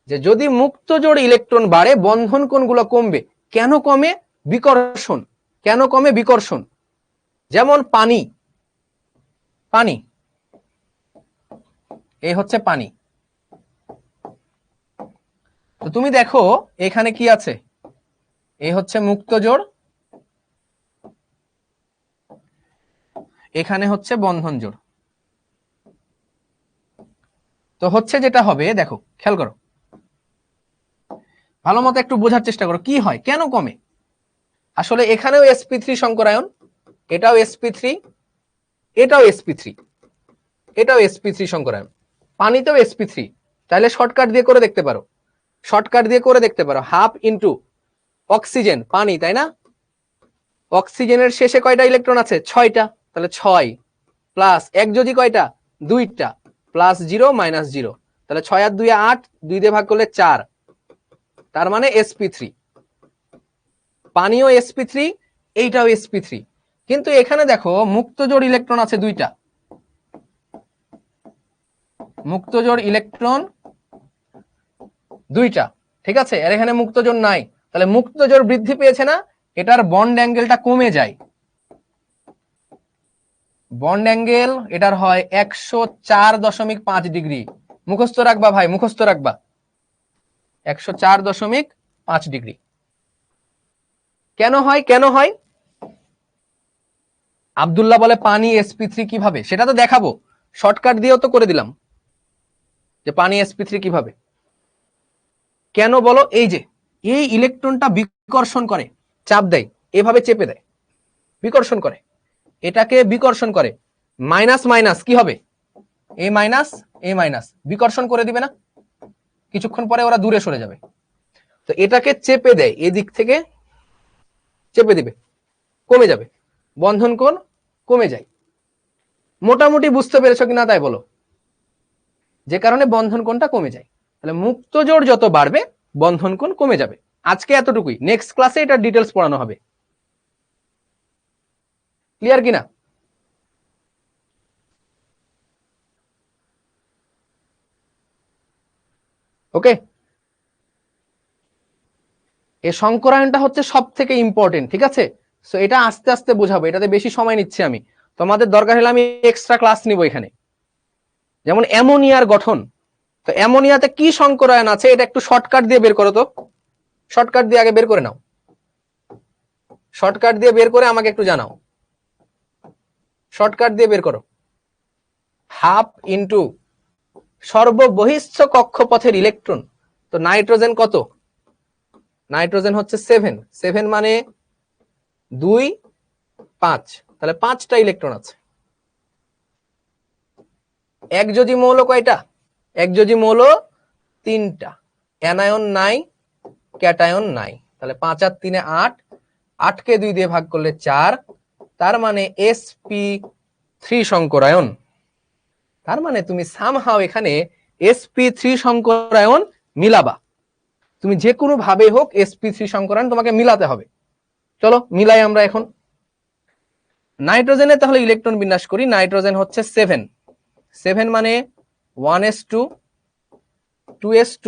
যে যদি মুক্ত জোড় ইলেকট্রন বাড়ে বন্ধন কোণগুলো কমবে। কেন কমে, বিকর্ষণ। কেন কমে, বিকর্ষণ। যেমন পানি, পানি এই হচ্ছে পানি। তো তুমি দেখো এখানে কি আছে, এই হচ্ছে মুক্ত জোড়, এখানে হচ্ছে বন্ধন জোড়। তো হচ্ছে যেটা হবে, দেখো খেয়াল করো, ভালো মতো একটু বোঝার চেষ্টা করো কি হয়, কেন কমে। আসলে এখানেও sp3 সংকরায়ন, এটাও sp3, এটাও sp3, এটাও sp3 সংকরায়ন, পানিতেও sp3। তাহলে শর্টকাট দিয়ে করে দেখতে পারো, শর্টকাট দিয়ে করে দেখতে পারো, হাফ ইন্টু অক্সিজেন, পানি তাই না, অক্সিজেনের শেষে কয়টা ইলেকট্রন আছে, 6টা, তাহলে 6 প্লাস এক যদি কয়টা, 2টা, প্লাস 0 মাইনাস 0, তাহলে 6 আর 2 8, 2 দিয়ে ভাগ করলে 4, তার মানে sp3। পানিও sp3, এইটাও sp3। কিন্তু এখানে দেখো মুক্ত জোড় ইলেকট্রন আছে 2টা, মুক্ত জোড় ইলেকট্রন 2টা, ঠিক আছে। আর এখানে মুক্ত জোড় নাই, তাহলে মুক্ত জোড় বৃদ্ধি পেয়েছে না, এটার বন্ড অ্যাঙ্গেলটা কমে যায়। বন্ড অ্যাঙ্গেল এটার হয় 104.5 ডিগ্রি, মুখস্থ রাখবা ভাই, মুখস্থ রাখবা। 104.5 ডিগ্রি। কেন হয়? কেন হয়? আব্দুল্লাহ বলে পানি sp3 কিভাবে, সেটা তো দেখাবো, শর্টকাট দিয়েও তো করে দিলাম যে পানি sp3 কিভাবে। কেন বলো? এই যে এই ইলেকট্রনটা বিকর্ষণ করে, চাপ দেয়, এভাবে চেপে দেয়, বিকর্ষণ করে, এটাকে বিকর্ষণ করে। মাইনাস মাইনাস কি হবে? এ মাইনাস বিকর্ষণ করে দিবে না, কিছুক্ষণ পরে ওরা দূরে সরে যাবে। তো এটাকে চেপে দেয়, এদিক থেকে চেপে দিবে, কমে যাবে, বন্ধন কোণ কমে যায়। মোটামুটি বুঝতে পেরেছো কিনা তাই বলো? যে কারণে বন্ধন কোণটা কমে যায়। তাহলে মুক্ত জোড় যত বাড়বে বন্ধন কোণ কমে যাবে। আজকে এতটুকুই, নেক্সট ক্লাসে এটা ডিটেলস পড়ানো হবে। ক্লিয়ার কিনা? ওকে। এই সংকরায়নটা হচ্ছে সব থেকে ইম্পর্টেন্ট, ঠিক আছে? সো এটা আস্তে আস্তে বোঝাবো, এটাতে বেশি সময় নিচ্ছি আমি, তোমাদের দরকার হলে আমি এক্সট্রা ক্লাস নিব এখানে। যেমন অ্যামোনিয়ার গঠন, তো অ্যামোনিয়াতে কি সংকরায়ন আছে এটা একটু শর্টকাট দিয়ে বের করো তো, শর্টকাট দিয়ে আগে বের করে নাও, শর্টকাট দিয়ে বের করে আমাকে একটু জানাও, শর্টকাট দিয়ে বের করো। হাফ ইন্টু সর্ববহিষ্ঠ কক্ষপথের ইলেকট্রন, তো নাইট্রোজেন কত? নাইট্রোজেন হচ্ছে 7, 7 মানে 2 5, তাহলে 5টা ইলেকট্রন আছে। একযোজি মৌল কয়টা? একযোজি মৌল 3টা, অ্যানায়ন নাই, ক্যাটায়ন নাই, তাহলে 5 আর 3 8, 8 কে 2 দিয়ে ভাগ করলে 4, তার মানে sp3 সংকরায়ন। তার মানে তুমি সামহাও এখানে sp3 সংকরায়ন মিলাবা, তুমি যে কোনো ভাবে হোক sp3 সংকরায়ন তোমাকে মিলাতে হবে। চলো মিলাই আমরা এখন। নাইট্রোজেনে তাহলে ইলেকট্রন বিন্যাস করি। নাইট্রোজেন হচ্ছে 7, 7 মানে 1s2 2s2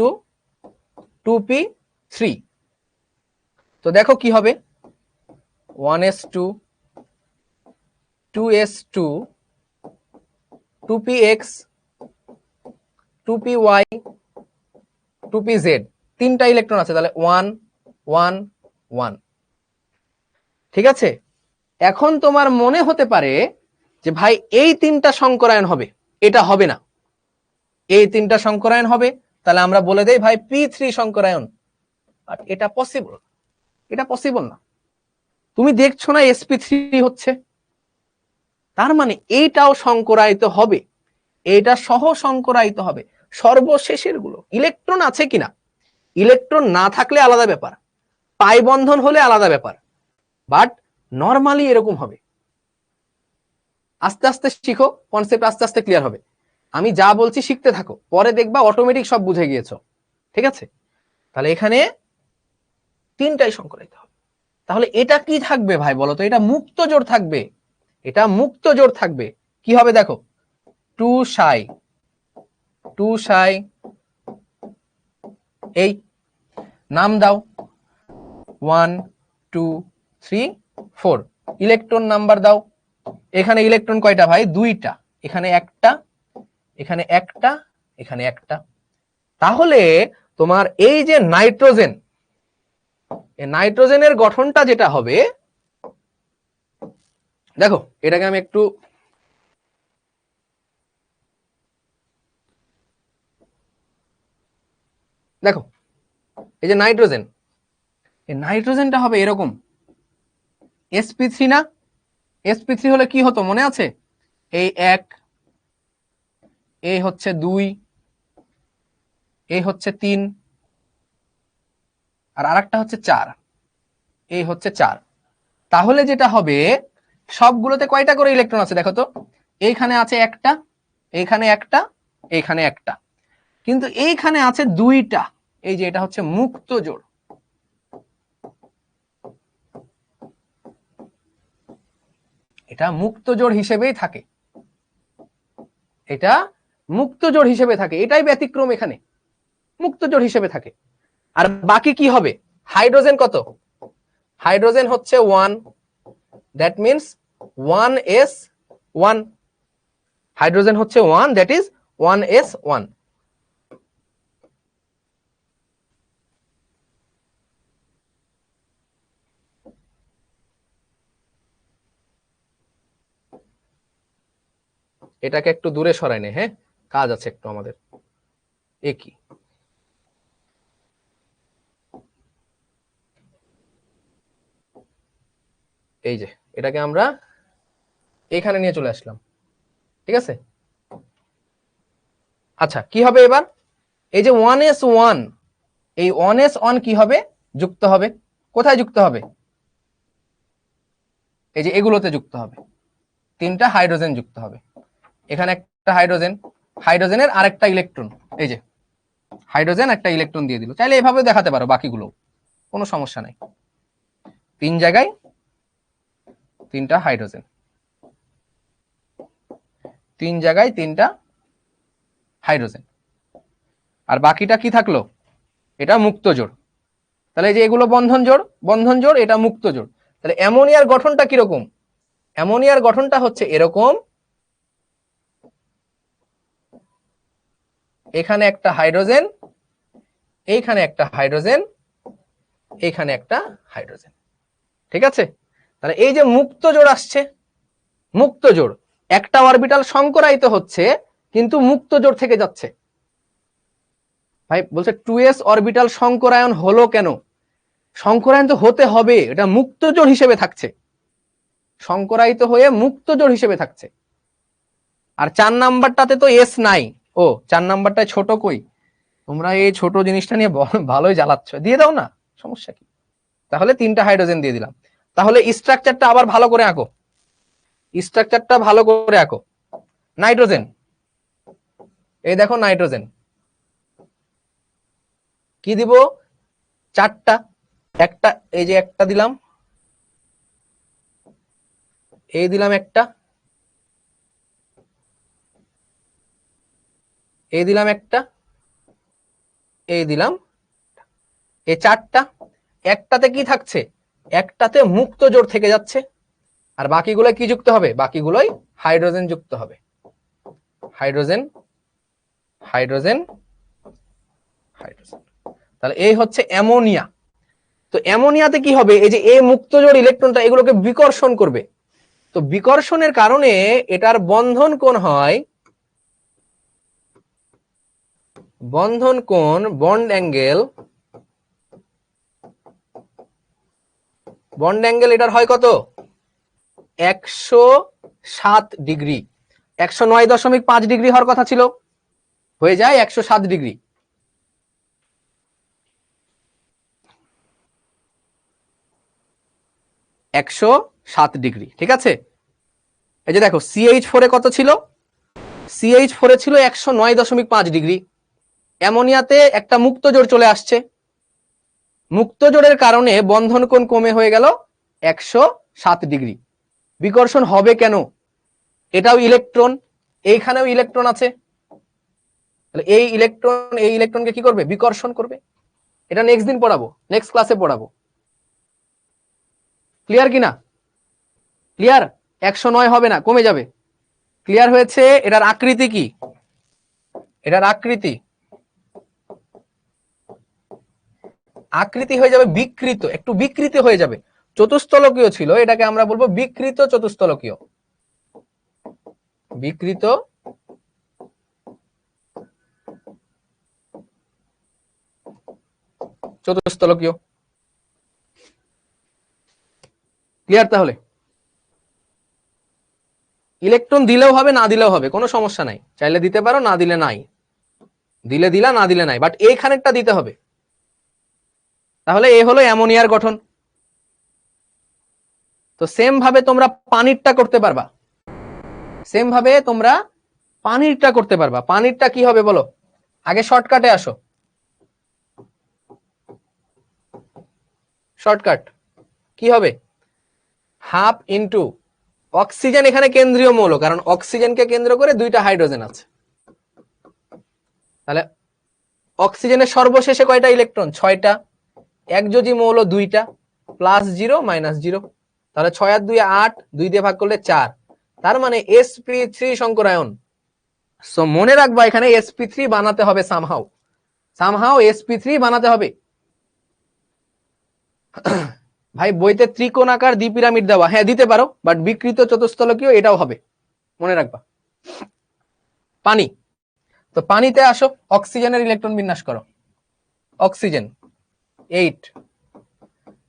2p3, তো দেখো কি হবে, 1s2 2s2 2px 2py 2pz, 3টা ইলেকট্রন আছে, তাহলে 1 1 1, ঠিক আছে? এখন তোমার মনে হতে পারে যে ভাই এই 3টা সংকরায়ন হবে, এটা হবে না, এই 3টা সংকরায়ন হবে, তাহলে আমরা বলে দেই ভাই p3 সংকরায়ন। বাট এটা পসিবল, এটা পসিবল না। তুমি দেখছো না sp3 হচ্ছে, তার মানে এইটাও সংকরায়িত হবে, এটা সহ সংকরায়িত হবে। সর্বশেষের গুলো ইলেকট্রন আছে কিনা, ইলেকট্রন না থাকলে আলাদা ব্যাপার, পাই বন্ধন হলে আলাদা ব্যাপার, বাট নরমালি এরকম হবে। আস্তে আস্তে শিখো, কনসেপ্ট আস্তে আস্তে ক্লিয়ার হবে। আমি যা বলছি শিখতে থাকো, পরে দেখবা অটোমেটিক সব বুঝে গিয়েছো, ঠিক আছে? তাহলে এখানে 3টাই সংকরায়িত হবে। তাহলে এটা কি থাকবে ভাই বলো তো? এটা মুক্ত জোড় থাকবে, এটা মুক্ত জোড় থাকবে। কি হবে দেখো, 2 সাই 2 সাই, এই নাম দাও 1 2 3 4, ইলেকট্রন নাম্বার দাও। এখানে ইলেকট্রন কয়টা ভাই? 2টা, এখানে একটা, এখানে একটা, এখানে একটা। তাহলে তোমার এই যে নাইট্রোজেন, এই নাইট্রোজেনের গঠনটা যেটা হবে, দেখো এটাকে আমি একটু দেখো, এই যে নাইট্রোজেন, এই নাইট্রোজেনটা হবে এরকম, sp3 না? sp3 হলে কি হতো মনে আছে? এই 1, এই হচ্ছে 2, এই হচ্ছে 3, আর আরেকটা হচ্ছে 4, এই হচ্ছে 4। তাহলে যেটা হবে, সবগুলোতে কয়টা করে ইলেকট্রন আছে দেখো তো? এইখানে আছে একটা, এইখানে একটা, এইখানে একটা, কিন্তু এইখানে আছে 2টা, এই যে এটা হচ্ছে মুক্ত জোড়। এটা মুক্ত জোড় হিসেবেই থাকে, এটা মুক্ত জোড় হিসেবে থাকে, এটাই ব্যতিক্রম, এখানে মুক্ত জোড় হিসেবে থাকে। আর বাকি কি হবে? হাইড্রোজেন কত? হাইড্রোজেন হচ্ছে 1, দ্যাট মিন্স 1s1, হাইড্রোজেন হচ্ছে 1, দ্যাট ইজ 1s1। এটাকে একটু দূরে সরাই নে, হ্যাঁ কাজ আছে একটু আমাদের। এ কি, এই যে এটাকে আমরা এখানে নিয়ে চলে আসলাম, ঠিক আছে। আচ্ছা কি হবে এবার, এই যে 1s1, এই 1s1 কি হবে, যুক্ত হবে। কোথায় যুক্ত হবে, এই যে এগুলোতে যুক্ত হবে, তিনটা হাইড্রোজেন যুক্ত হবে। এখানে একটা হাইড্রোজেন, হাইড্রোজেনের আরেকটা ইলেকট্রন, এই যে হাইড্রোজেন একটা ইলেকট্রন দিয়ে দিল, চাইলে এভাবে দেখাতে পারো বাকিগুলো, কোনো সমস্যা নাই। তিন জায়গায় তিনটা হাইড্রোজেন, তিন জায়গায় তিনটা হাইড্রোজেন, আর বাকিটা কি থাকলো, এটা মুক্ত জোড়। তাহলে এই যে এগুলো বন্ধন জোড়, বন্ধন জোড়, এটা মুক্ত জোড়। তাহলে অ্যামোনিয়ার গঠনটা কিরকম, অ্যামোনিয়ার গঠনটা হচ্ছে এরকম, এখানে একটা হাইড্রোজেন, এইখানে একটা হাইড্রোজেন, এইখানে একটা হাইড্রোজেন, ঠিক আছে। তাহলে এই যে মুক্ত জোড় আসছে, মুক্ত জোড়, একটা অরবিটাল সংকরায়িত হচ্ছে কিন্তু মুক্ত জোড় থেকে যাচ্ছে। ভাই বলছে 2s অরবিটাল সংকরায়ন হলো কেন, সংকরায়ন তো হতে হবে, এটা মুক্ত জোড় হিসেবে থাকছে, সংকরায়িত হয়ে মুক্ত জোড় হিসেবে থাকছে। আর 4 নাম্বারটাতে তো এস নাই, ও 4 নাম্বারটায় ছোট কই, তোমরা এই ছোট জিনিসটা নিয়ে ভালোই জ্বালাচ্ছ, দিয়ে দাও না, সমস্যা কি। তাহলে তিনটা হাইড্রোজেন দিয়ে দিলাম। তাহলে স্ট্রাকচারটা আবার ভালো করে আঁকো, স্ট্রাকচারটা ভালো করে আঁকো। নাইট্রোজেন, এই দেখো নাইট্রোজেন, কি দিব, চারটা, একটা এই যে একটা দিলাম, এই দিলাম একটা, এই দিলাম একটা, এই দিলাম, এই চারটা। একটাতে কি থাকছে, একটাতে মুক্ত জোড় থেকে যাচ্ছে, আর বাকিগুলো কি যুক্ত হবে, বাকিগুলোই হাইড্রোজেন যুক্ত হবে, হাইড্রোজেন হাইড্রোজেন হাইড্রোজেন। তাহলে এই হচ্ছে অ্যামোনিয়া। তো অ্যামোনিয়াতে কি হবে, এই যে এ মুক্ত জোড় ইলেকট্রনটা এগুলোকে বিকর্ষণ করবে, তো বিকর্ষণের কারণে এটার বন্ধন কোণ হয়, বন্ধন কোণ বন্ড অ্যাঙ্গেল, বন্ড অ্যাঙ্গেল এটার হয় কত, 107 ডিগ্রি, 109.5 ডিগ্রি হওয়ার কথা ছিল, হয়ে যায় 107 ডিগ্রি। একশো 7 ডিগ্রি, ঠিক আছে। এই যে দেখো CH4 এ কত ছিল, CH4 এ ছিল 109.5 ডিগ্রি। অ্যামোনিয়াতে একটা মুক্ত জোড় চলে আসছে, মুক্ত জোড়ের কারণে বন্ধন কোণ কমে হয়ে গেল 107 ডিগ্রি। বিকর্ষণ হবে কেন, এটাও ইলেকট্রন, এইখানেও ইলেকট্রন আছে, এই ইলেকট্রন এই ইলেকট্রনকে কি করবে, বিকর্ষণ করবে। এটা নেক্সট দিন পড়াবো, নেক্সট ক্লাসে পড়াবো, ক্লিয়ার কিনা, ক্লিয়ার। 109 হবে না, কমে যাবে, ক্লিয়ার হয়েছে। এটার আকৃতি কি, এটার আকৃতি, আকৃতি হয়ে যাবে বিকৃত, একটু বিকৃত হয়ে যাবে, চতুস্তলকীয় ছিল, এটাকে আমরা বলবো বিকৃত চতুস্তলকীয়, বিকৃত চতুস্তলকীয়, ক্লিয়ার। তাহলে ইলেকট্রন দিলেও হবে না দিলেও হবে, কোনো সমস্যা নাই, চাইলে দিতে পারো, না দিলে নাই, দিলে দিলা না দিলে নাই, বাট এইখানেরটা দিতে হবে। তাহলে এ হলো অ্যামোনিয়ার গঠন। তো সেম ভাবে তোমরা পানিরটা করতে পারবা, সেম ভাবে তোমরা পানিরটা করতে পারবা। পানিরটা কি হবে বলো, আগে শর্টকাটে আসো, শর্টকাট কি হবে, হাফ ইন্টু অক্সিজেন, এখানে কেন্দ্রীয় মৌল, কারণ অক্সিজেনকে কেন্দ্র করে দুইটা হাইড্রোজেন আছে, তাহলে অক্সিজেনের সর্বশেষে কয়টা ইলেকট্রন, 6টা, একযোজী মৌল 2টা, +0 -0, তাহলে 6 আর 2 8, 2 দিয়ে ভাগ করলে 4, তার মানে sp3 সংকরায়ন। সো মনে রাখবা এখানে sp3 বানাতে হবে, সামহাউ সামহাউ sp3 বানাতে হবে। ভাই বইতে ত্রিকোণাকার দ্বিপিরামিড দেওয়া, হ্যাঁ দিতে পারো, বাট বিকৃত চতুস্তলকীয় এটাও হবে, মনে রাখবা। পানি। তো পানিতে আসো, অক্সিজেনের ইলেকট্রন বিন্যাস করো। Oxygen 8,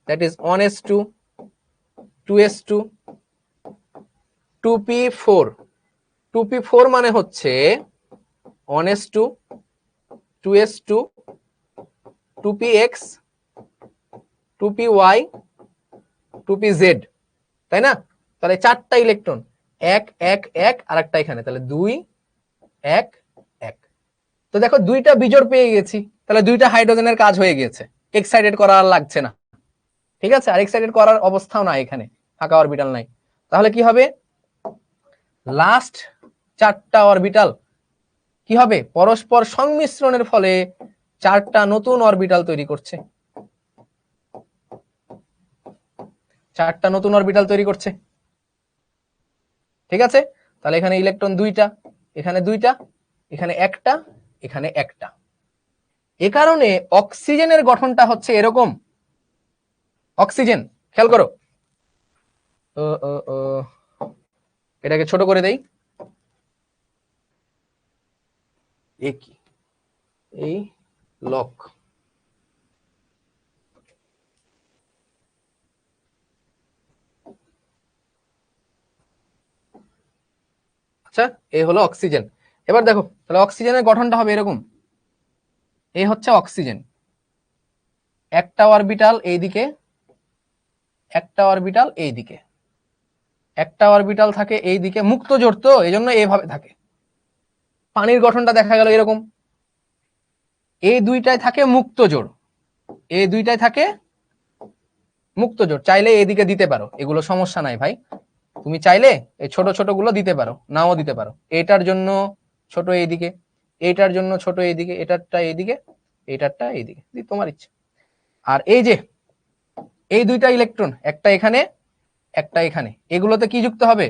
that is 1s2, 2s2, 2p4। 2p4 মানে হচ্ছে 1s2, 2s2, 2px, 2py, 2pz, তাই না? তাহলে 4টা ইলেকট্রন, 1 1 1 আর একটা এখানে, তাহলে 2 1 1। তো দেখো 2টা বিজোড় পেয়ে গেছি, তাহলে 2টা হাইড্রোজেনের কাজ হয়ে গেছে, এক্সাইটেড করা আর লাগছে না। ঠিক আছে, আর এক্সাইটেড করার অবস্থাও নাই, এখানে ফাঁকা অরবিটাল নাই। তাহলে কি হবে, লাস্ট 4টা অরবিটাল কি হবে, পরস্পর সংমিশ্রণের ফলে 4টা নতুন অরবিটাল তৈরি করছে। 4টা নতুন অরবিটাল তৈরি করছে। ঠিক আছে, তাহলে এখানে ইলেকট্রন 2টা, এখানে 2টা, এখানে একটা, এখানে একটা। এ কারণে অক্সিজেনের গঠনটা হচ্ছে এরকম। অক্সিজেন খেয়াল করো, এটাকে ছোট করে দেই। এই লক, আচ্ছা এই হলো অক্সিজেন। এবার দেখো তাহলে অক্সিজেনের গঠনটা হবে এরকম। এই হচ্ছে অক্সিজেন, একটা অরবিটাল এইদিকে, একটা অরবিটাল এইদিকে, একটা অরবিটাল থাকে এইদিকে, মুক্ত জোড় তো এইজন্য এইভাবে থাকে। পানির গঠনটা দেখা গেল এরকম, এই দুইটায় থাকে মুক্ত জোড়, এই দুইটায় থাকে মুক্ত জোড়। চাইলে এইদিকে দিতে পারো, এগুলো সমস্যা নাই ভাই, তুমি চাইলে এই ছোট ছোট গুলো দিতে পারো, নাও দিতে পারো। এটার জন্য ছোট এইদিকে, এইটার জন্য ছোট এইদিকে, এটারটা এইদিকে, এইটারটা এইদিকে, তোমার ইচ্ছা। আর এই যে এই দুইটা ইলেকট্রন, একটা এখানে একটা এখানে, এগুলোতে কি যুক্ত হবে,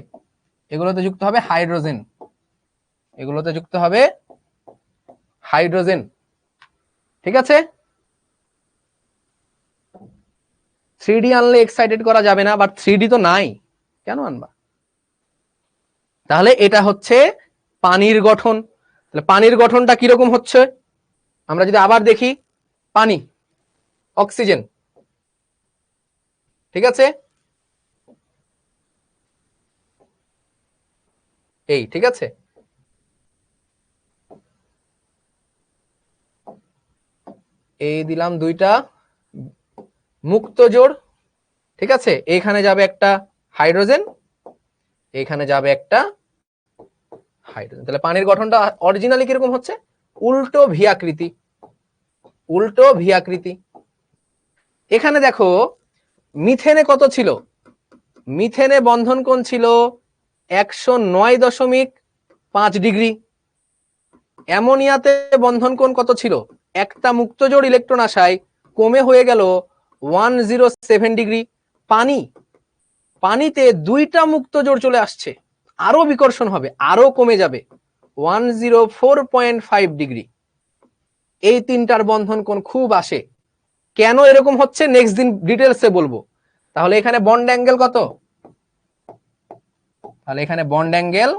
এগুলোতে যুক্ত হবে হাইড্রোজেন, এগুলোতে যুক্ত হবে হাইড্রোজেন। ঠিক আছে, 3D আনলে এক্সাইটেড করা যাবে না, বাট 3D তো নাই, কেন আনবা? তাহলে এটা হচ্ছে পানির গঠন। তাহলে পানির গঠনটা কিরকম হচ্ছে আমরা যদি আবার দেখি, পানি, অক্সিজেন, ঠিক আছে, এই ঠিক আছে, এই দিলাম 2টা মুক্ত জোড়। ঠিক আছে, এইখানে যাবে একটা হাইড্রোজেন, এইখানে যাবে একটা হাইড্রোজেন। তাহলে পানির গঠনটা অরিজিনালি কিরকম হচ্ছে, উল্টো ভি আকৃতি, উল্টো ভি আকৃতি। এখানে দেখো মিথেনে কত ছিল, মিথেনে বন্ধন কোণ ছিল 109.5 ডিগ্রি। অ্যামোনিয়াতে বন্ধন কোণ কত ছিল, একটা মুক্তজোড় ইলেকট্রন আসায় কমে হয়ে গেল 107 ডিগ্রি। পানিতে 2টা মুক্তজোড় চলে আসছে, আরো বিকর্ষণ হবে, আরো কমে যাবে 104.5 ডিগ্রি। এই 3টার বন্ধন কোণ খুব আসে। কেন এরকম হচ্ছে নেক্সট দিন ডিটেলসে বলবো। তাহলে এখানে বন্ড অ্যাঙ্গেল কত, তাহলে এখানে বন্ড অ্যাঙ্গেল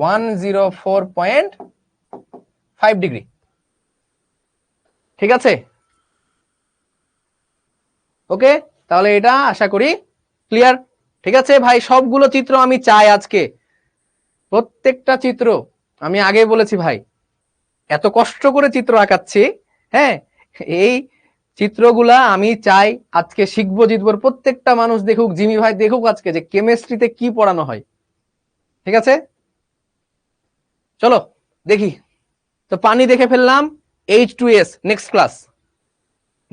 104.5 ডিগ্রি। ঠিক আছে, ওকে, তাহলে এটা আশা করি ক্লিয়ার। ঠিক আছে ভাই, সবগুলো চিত্র আমি চাই আজকে, প্রত্যেকটা চিত্র। আমি আগে বলেছি ভাই, এত কষ্ট করে চিত্র আঁকাচ্ছি, হ্যাঁ, এই চিত্রগুলা আমি চাই আজকে শিখবো জিতবো, প্রত্যেকটা মানুষ দেখুক, জিমি ভাই দেখুক আজকে যে কেমিস্ট্রিতে কি পড়ানো হয়। ঠিক আছে, চলো দেখি। তো পানি দেখে ফেললাম, H2S, next class,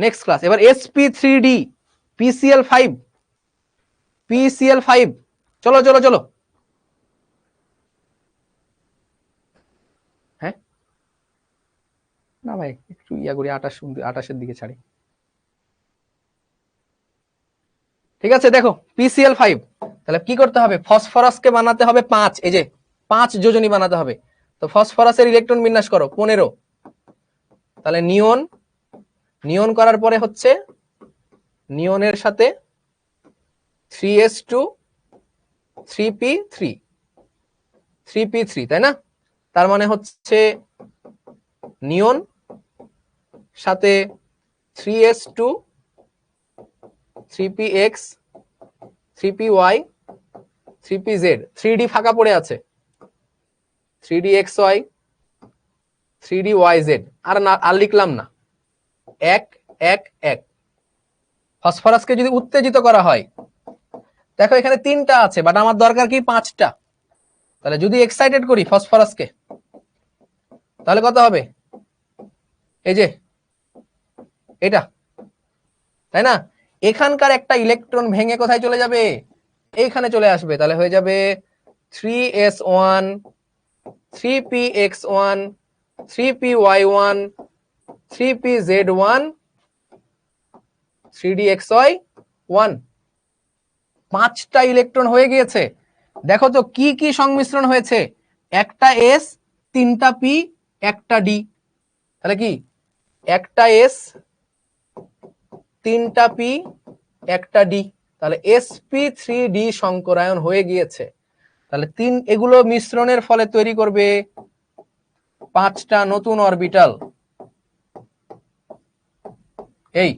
next class. এবার sp3d, PCl5, PCl5, চলো চলো চলো। হ্যাঁ না ভাই, একটু ইয়া করি, 28-এর দিকে ছাড়ি। ঠিক আছে, দেখো PCl5, তাহলে কি করতে হবে, ফসফরাসকে বানাতে হবে 5, এই যে 5 যোজনী বানাতে হবে। তো ফসফরাসের ইলেকট্রন বিন্যাস করো 15। তাহলে নিয়ন, নিয়ন করার পরে হচ্ছে নিয়নের সাথে 3s2 3p3 3p3, তাই না? তার মানে হচ্ছে নিয়ন সাথে 3s2 3px 3py 3pz, 3d ফাঁকা পড়ে আছে, 3dxy 3dyz, আর লিখলাম না, এক এক এক। ফসফরাসকে যদি উত্তেজিত করা হয়, দেখো এখানে 3টা আছে, বাট আমার দরকার কি 5টা। তাহলে যদি এক্সাইটেড করি ফসফরাসকে, তাহলে কত হবে? এই যে এটা, তাই না? এখানকার একটা ইলেকট্রন ভেঙে কোথায় চলে যাবে? এইখানে চলে আসবে। তাহলে হয়ে যাবে 3s1 3px1 3py1 3pz1 3dxy1। 5টা ইলেকট্রন হয়ে গিয়েছে। দেখো তো কি কি সংমিশ্রণ হয়েছে? একটা এস, 3টা পি, একটা ডি। তাহলে কি একটা এস, 3টা পি, একটা ডি, তাহলে sp3d সংকরায়ন হয়ে গিয়েছে। তাহলে এগুলো মিশ্রণের ফলে তৈরি করবে 5টা নতুন অরবিটাল। এই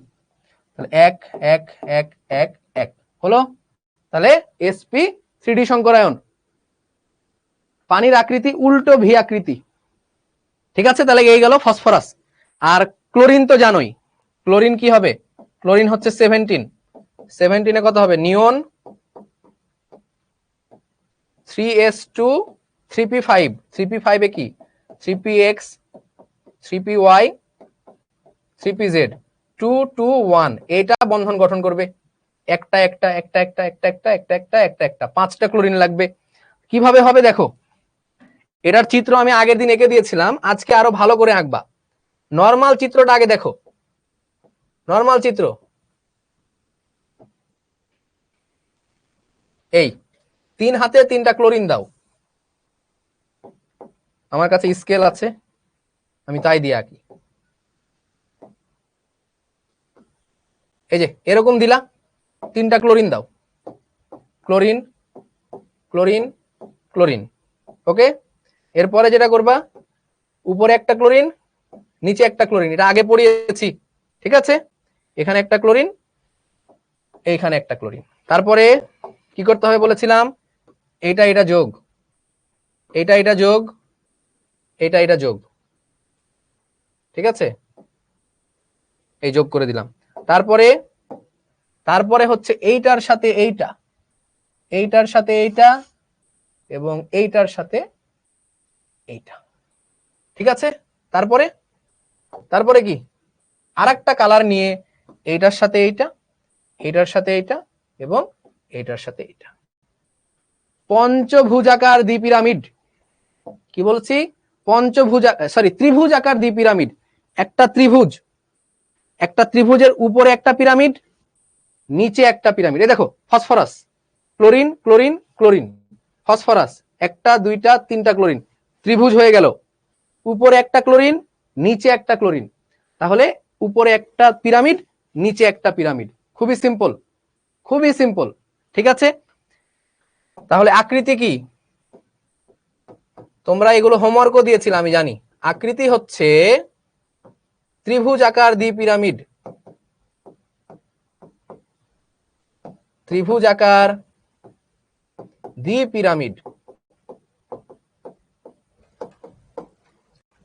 তাহলে এক এক এক এক এক হলো, তাহলে sp3d সংকরায়ন। পানির আকৃতি উল্টো ভি আকৃতি, ঠিক আছে? তাহলে এই গেল ফসফরাস। আর ক্লোরিন তো জানোই, ক্লোরিন কি হবে? ক্লোরিন হচ্ছে 17 এ কত হবে? নিয়ন 3s2 3p5 3p5 এ কি 3px 3py 3pz 2 2 1, এটা বন্ধন গঠন করবে। একটা একটা একটা একটা একটা একটা একটা একটা একটা একটা 5টা ক্লোরিন লাগবে। কিভাবে হবে দেখো, এটার চিত্র আমি আগের দিন এঁকে দিয়েছিলাম, আজকে আরো ভালো করে আঁকবা। নরমাল চিত্রটা আগে দেখো, নরমাল চিত্র এই 3 হাতে 3টা ক্লোরিন দাও। আমার কাছে স্কেল আছে, আমি তাই দিয়ে আঁকি। এই যে এরকম দিলা, 3টা ক্লোরিন দাও, ক্লোরিন ক্লোরিন ক্লোরিন। ওকে, এরপরে যেটা করবা, উপরে একটা ক্লোরিন, নিচে একটা ক্লোরিন, এটা আগে পড়িয়েছি, ঠিক আছে? এখানে একটা ক্লোরিন, এইখানে একটা ক্লোরিন। তারপরে কি করতে হবে বলেছিলাম? এটা এটা যোগ, এটা এটা যোগ, এটা এটা যোগ, ঠিক আছে? এই যোগ করে দিলাম। তারপরে তারপরে হচ্ছে এইটার সাথে এইটা, এইটার সাথে এইটা, এবং এইটার সাথে এইটা, ঠিক আছে? তারপরে তারপরে কি আরেকটা কালার নিয়ে এইটার সাথে এইটা, এইটার সাথে এইটা, এবং এইটার সাথে এইটা। পঞ্চভুজাকার দ্বিপিরামিড। কি বলছি? ত্রিভুজ আকার দ্বিপিরামিড। একটা ত্রিভুজ, একটা ত্রিভুজের উপরে একটা পিরামিড, নিচে একটা পিরামিড। এই দেখো phosphorus, chlorine chlorine chlorine, phosphorus, একটা দুইটা তিনটা ক্লোরিন, ত্রিভুজ হয়ে গেল। উপরে একটা ক্লোরিন, নিচে একটা ক্লোরিন, তাহলে উপরে একটা পিরামিড, নিচে একটা পিরামিড। খুবই সিম্পল, খুবই সিম্পল, ঠিক আছে? তাহলে আকৃতি কি? তোমরা এগুলো হোমওয়ার্কও দিয়েছিল আমি জানি। আকৃতি হচ্ছে ত্রিভুজ আকার দ্বিপিরামিড, ত্রিভুজ আকার দ্বিপিরামিড।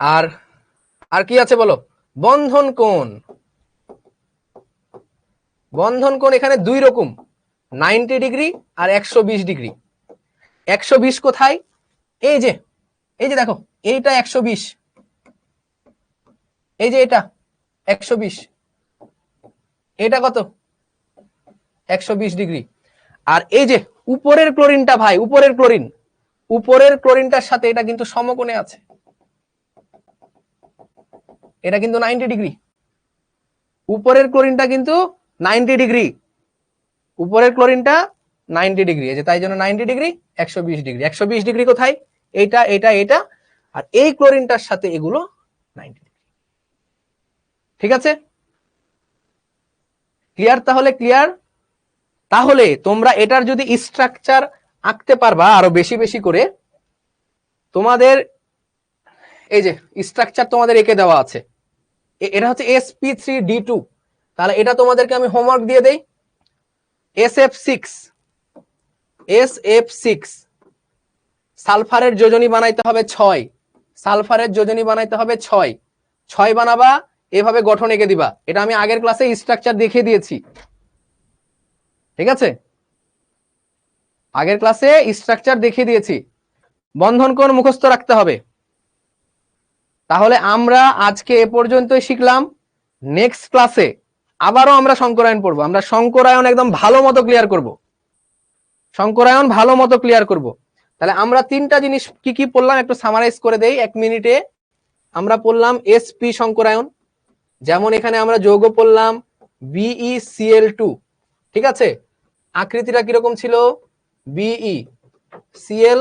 আর আর কি আছে বলো? বন্ধন কোণ। বন্ধন কোণ এখানে দুই রকম, 90 ডিগ্রি আর 120 ডিগ্রি। 120 কোথায়? এই যে দেখো, এইটা 120, এই যে এটা 120, এটা কত? 120 ডিগ্রি। আর এই যে উপরের ক্লোরিনটা ভাই, উপরের ক্লোরিন, উপরের ক্লোরিনটার সাথে এটা কিন্তু সমকোণে আছে, এটা কিন্তু 90 ডিগ্রি। উপরের ক্লোরিনটা কিন্তু 90 ডিগ্রি, উপরের ক্লোরিনটা 90 ডিগ্রি, এই যে তাই জন্য 90 ডিগ্রি 120 ডিগ্রি। 120 ডিগ্রি কোথায়? এইটা এটা এটা, আর এই ক্লোরিনটার সাথে এগুলো 90 ডিগ্রি, ঠিক আছে? ক্লিয়ার? তাহলে ক্লিয়ার। তাহলে তোমরা এটার যদি স্ট্রাকচার আঁকতে পারবা আরো বেশি বেশি করে। তোমাদের এই যে স্ট্রাকচার তোমাদের এঁকে দেওয়া আছে, এটা হচ্ছে sp3d2, তাহলে এটা তোমাদেরকে আমি হোমওয়ার্ক দিয়ে দেই। SF6 সালফারের যোজনী বানাইতে হবে 6, সালফারের যোজনী বানাইতে হবে 6 বানাবা, এভাবে গঠন এঁকে দিবা। এটা আমি আগের ক্লাসে স্ট্রাকচার দেখিয়ে দিয়েছি, ঠিক আছে? আগের ক্লাসে স্ট্রাকচার দেখিয়ে দিয়েছি। বন্ধন কোণ মুখস্থ রাখতে হবে। তাহলে আমরা আজকে এ পর্যন্তই শিখলাম। নেক্সট ক্লাসে আবারও আমরা সংকরায়ন পড়বো। আমরা সংকরায়ন একদম ভালো মতো ক্লিয়ার করব, সংকরায়ন ভালো মতো ক্লিয়ার করব। তাহলে আমরা তিনটা জিনিস কি কি পড়লাম একটু সামারাইজ করে দেই 1 মিনিটে। আমরা পড়লাম sp সংকরায়ন, যেমন এখানে আমরা যৌগ পড়লাম BeCl2, ঠিক আছে? আকৃতিটা কিরকম ছিল? BeCl,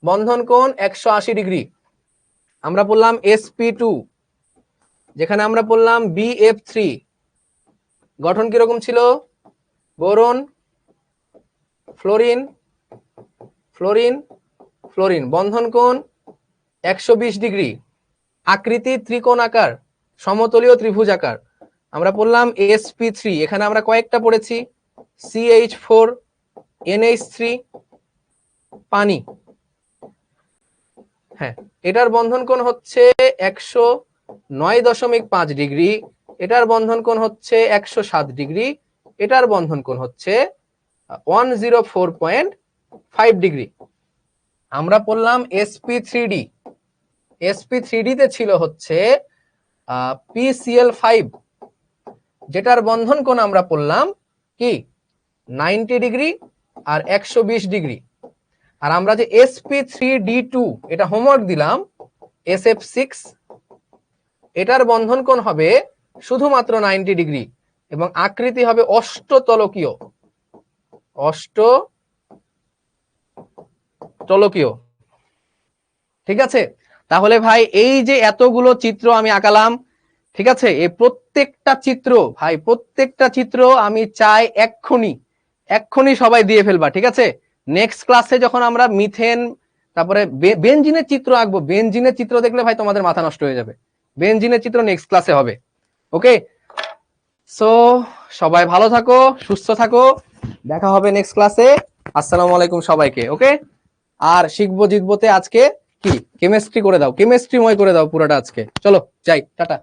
বন্ধন কোণ 180 ডিগ্রি। আমরা পড়লাম sp2, যেখানে আমরা পড়লাম BF3, গঠন কিরকম ছিল? বোরন ফ্লোরিন ফ্লোরিন ফ্লোরিন, বন্ধন কোণ 120 ডিগ্রি। আকৃতি ত্রিকোণ আকার, সমতলীয় ত্রিভুজ আকার। আমরা পড়লাম sp3, এখানে আমরা কয়েকটা পড়েছি, CH4 NH3 পানি। হ্যাঁ, এটার বন্ধন কোণ হচ্ছে 109.5 ডিগ্রি, এটার বন্ধন কোণ হচ্ছে 107 ডিগ্রি, এটার বন্ধন কোণ হচ্ছে 104.5 ডিগ্রি। আমরা পড়লাম sp3d, sp3d তে ছিল হচ্ছে PCl5, যেটার বন্ধন কোণ আমরা পড়লাম কি 90 ডিগ্রি আর 120 ডিগ্রি। আর আমরা যে sp3d2 এটা হোমওয়ার্ক দিলাম, SF6, এটার বন্ধন কোণ হবে শুধুমাত্র 90 ডিগ্রি এবং আকৃতি হবে অষ্টতলকীয়, অষ্টতলকীয়, ঠিক আছে? তাহলে ভাই এই যে এতগুলো চিত্র আমি আঁকালাম, ঠিক আছে, এই প্রত্যেকটা চিত্র ভাই, প্রত্যেকটা চিত্র আমি চাই এক্ষুনি সবাই দিয়ে ফেলবা, ঠিক আছে? নেক্সট ক্লাসে যখন আমরা মিথেন তারপরে বেনজিনের চিত্র আঁকবো, বেনজিনের চিত্র দেখলে ভাই তোমাদের মাথা নষ্ট হয়ে যাবে। বেনজিনের চিত্র নেক্সট ক্লাসে হবে। ওকে, সো সবাই ভালো থাকো, সুস্থ থাকো, দেখা হবে নেক্সট ক্লাসে। আসসালামু আলাইকুম সবাইকে। ওকে, আর শিখবো জিতবোতে আজকে কি কেমিস্ট্রি করে দাও, কেমিস্ট্রিময় করে দাও পুরোটা আজকে। চলো যাই, টাটা।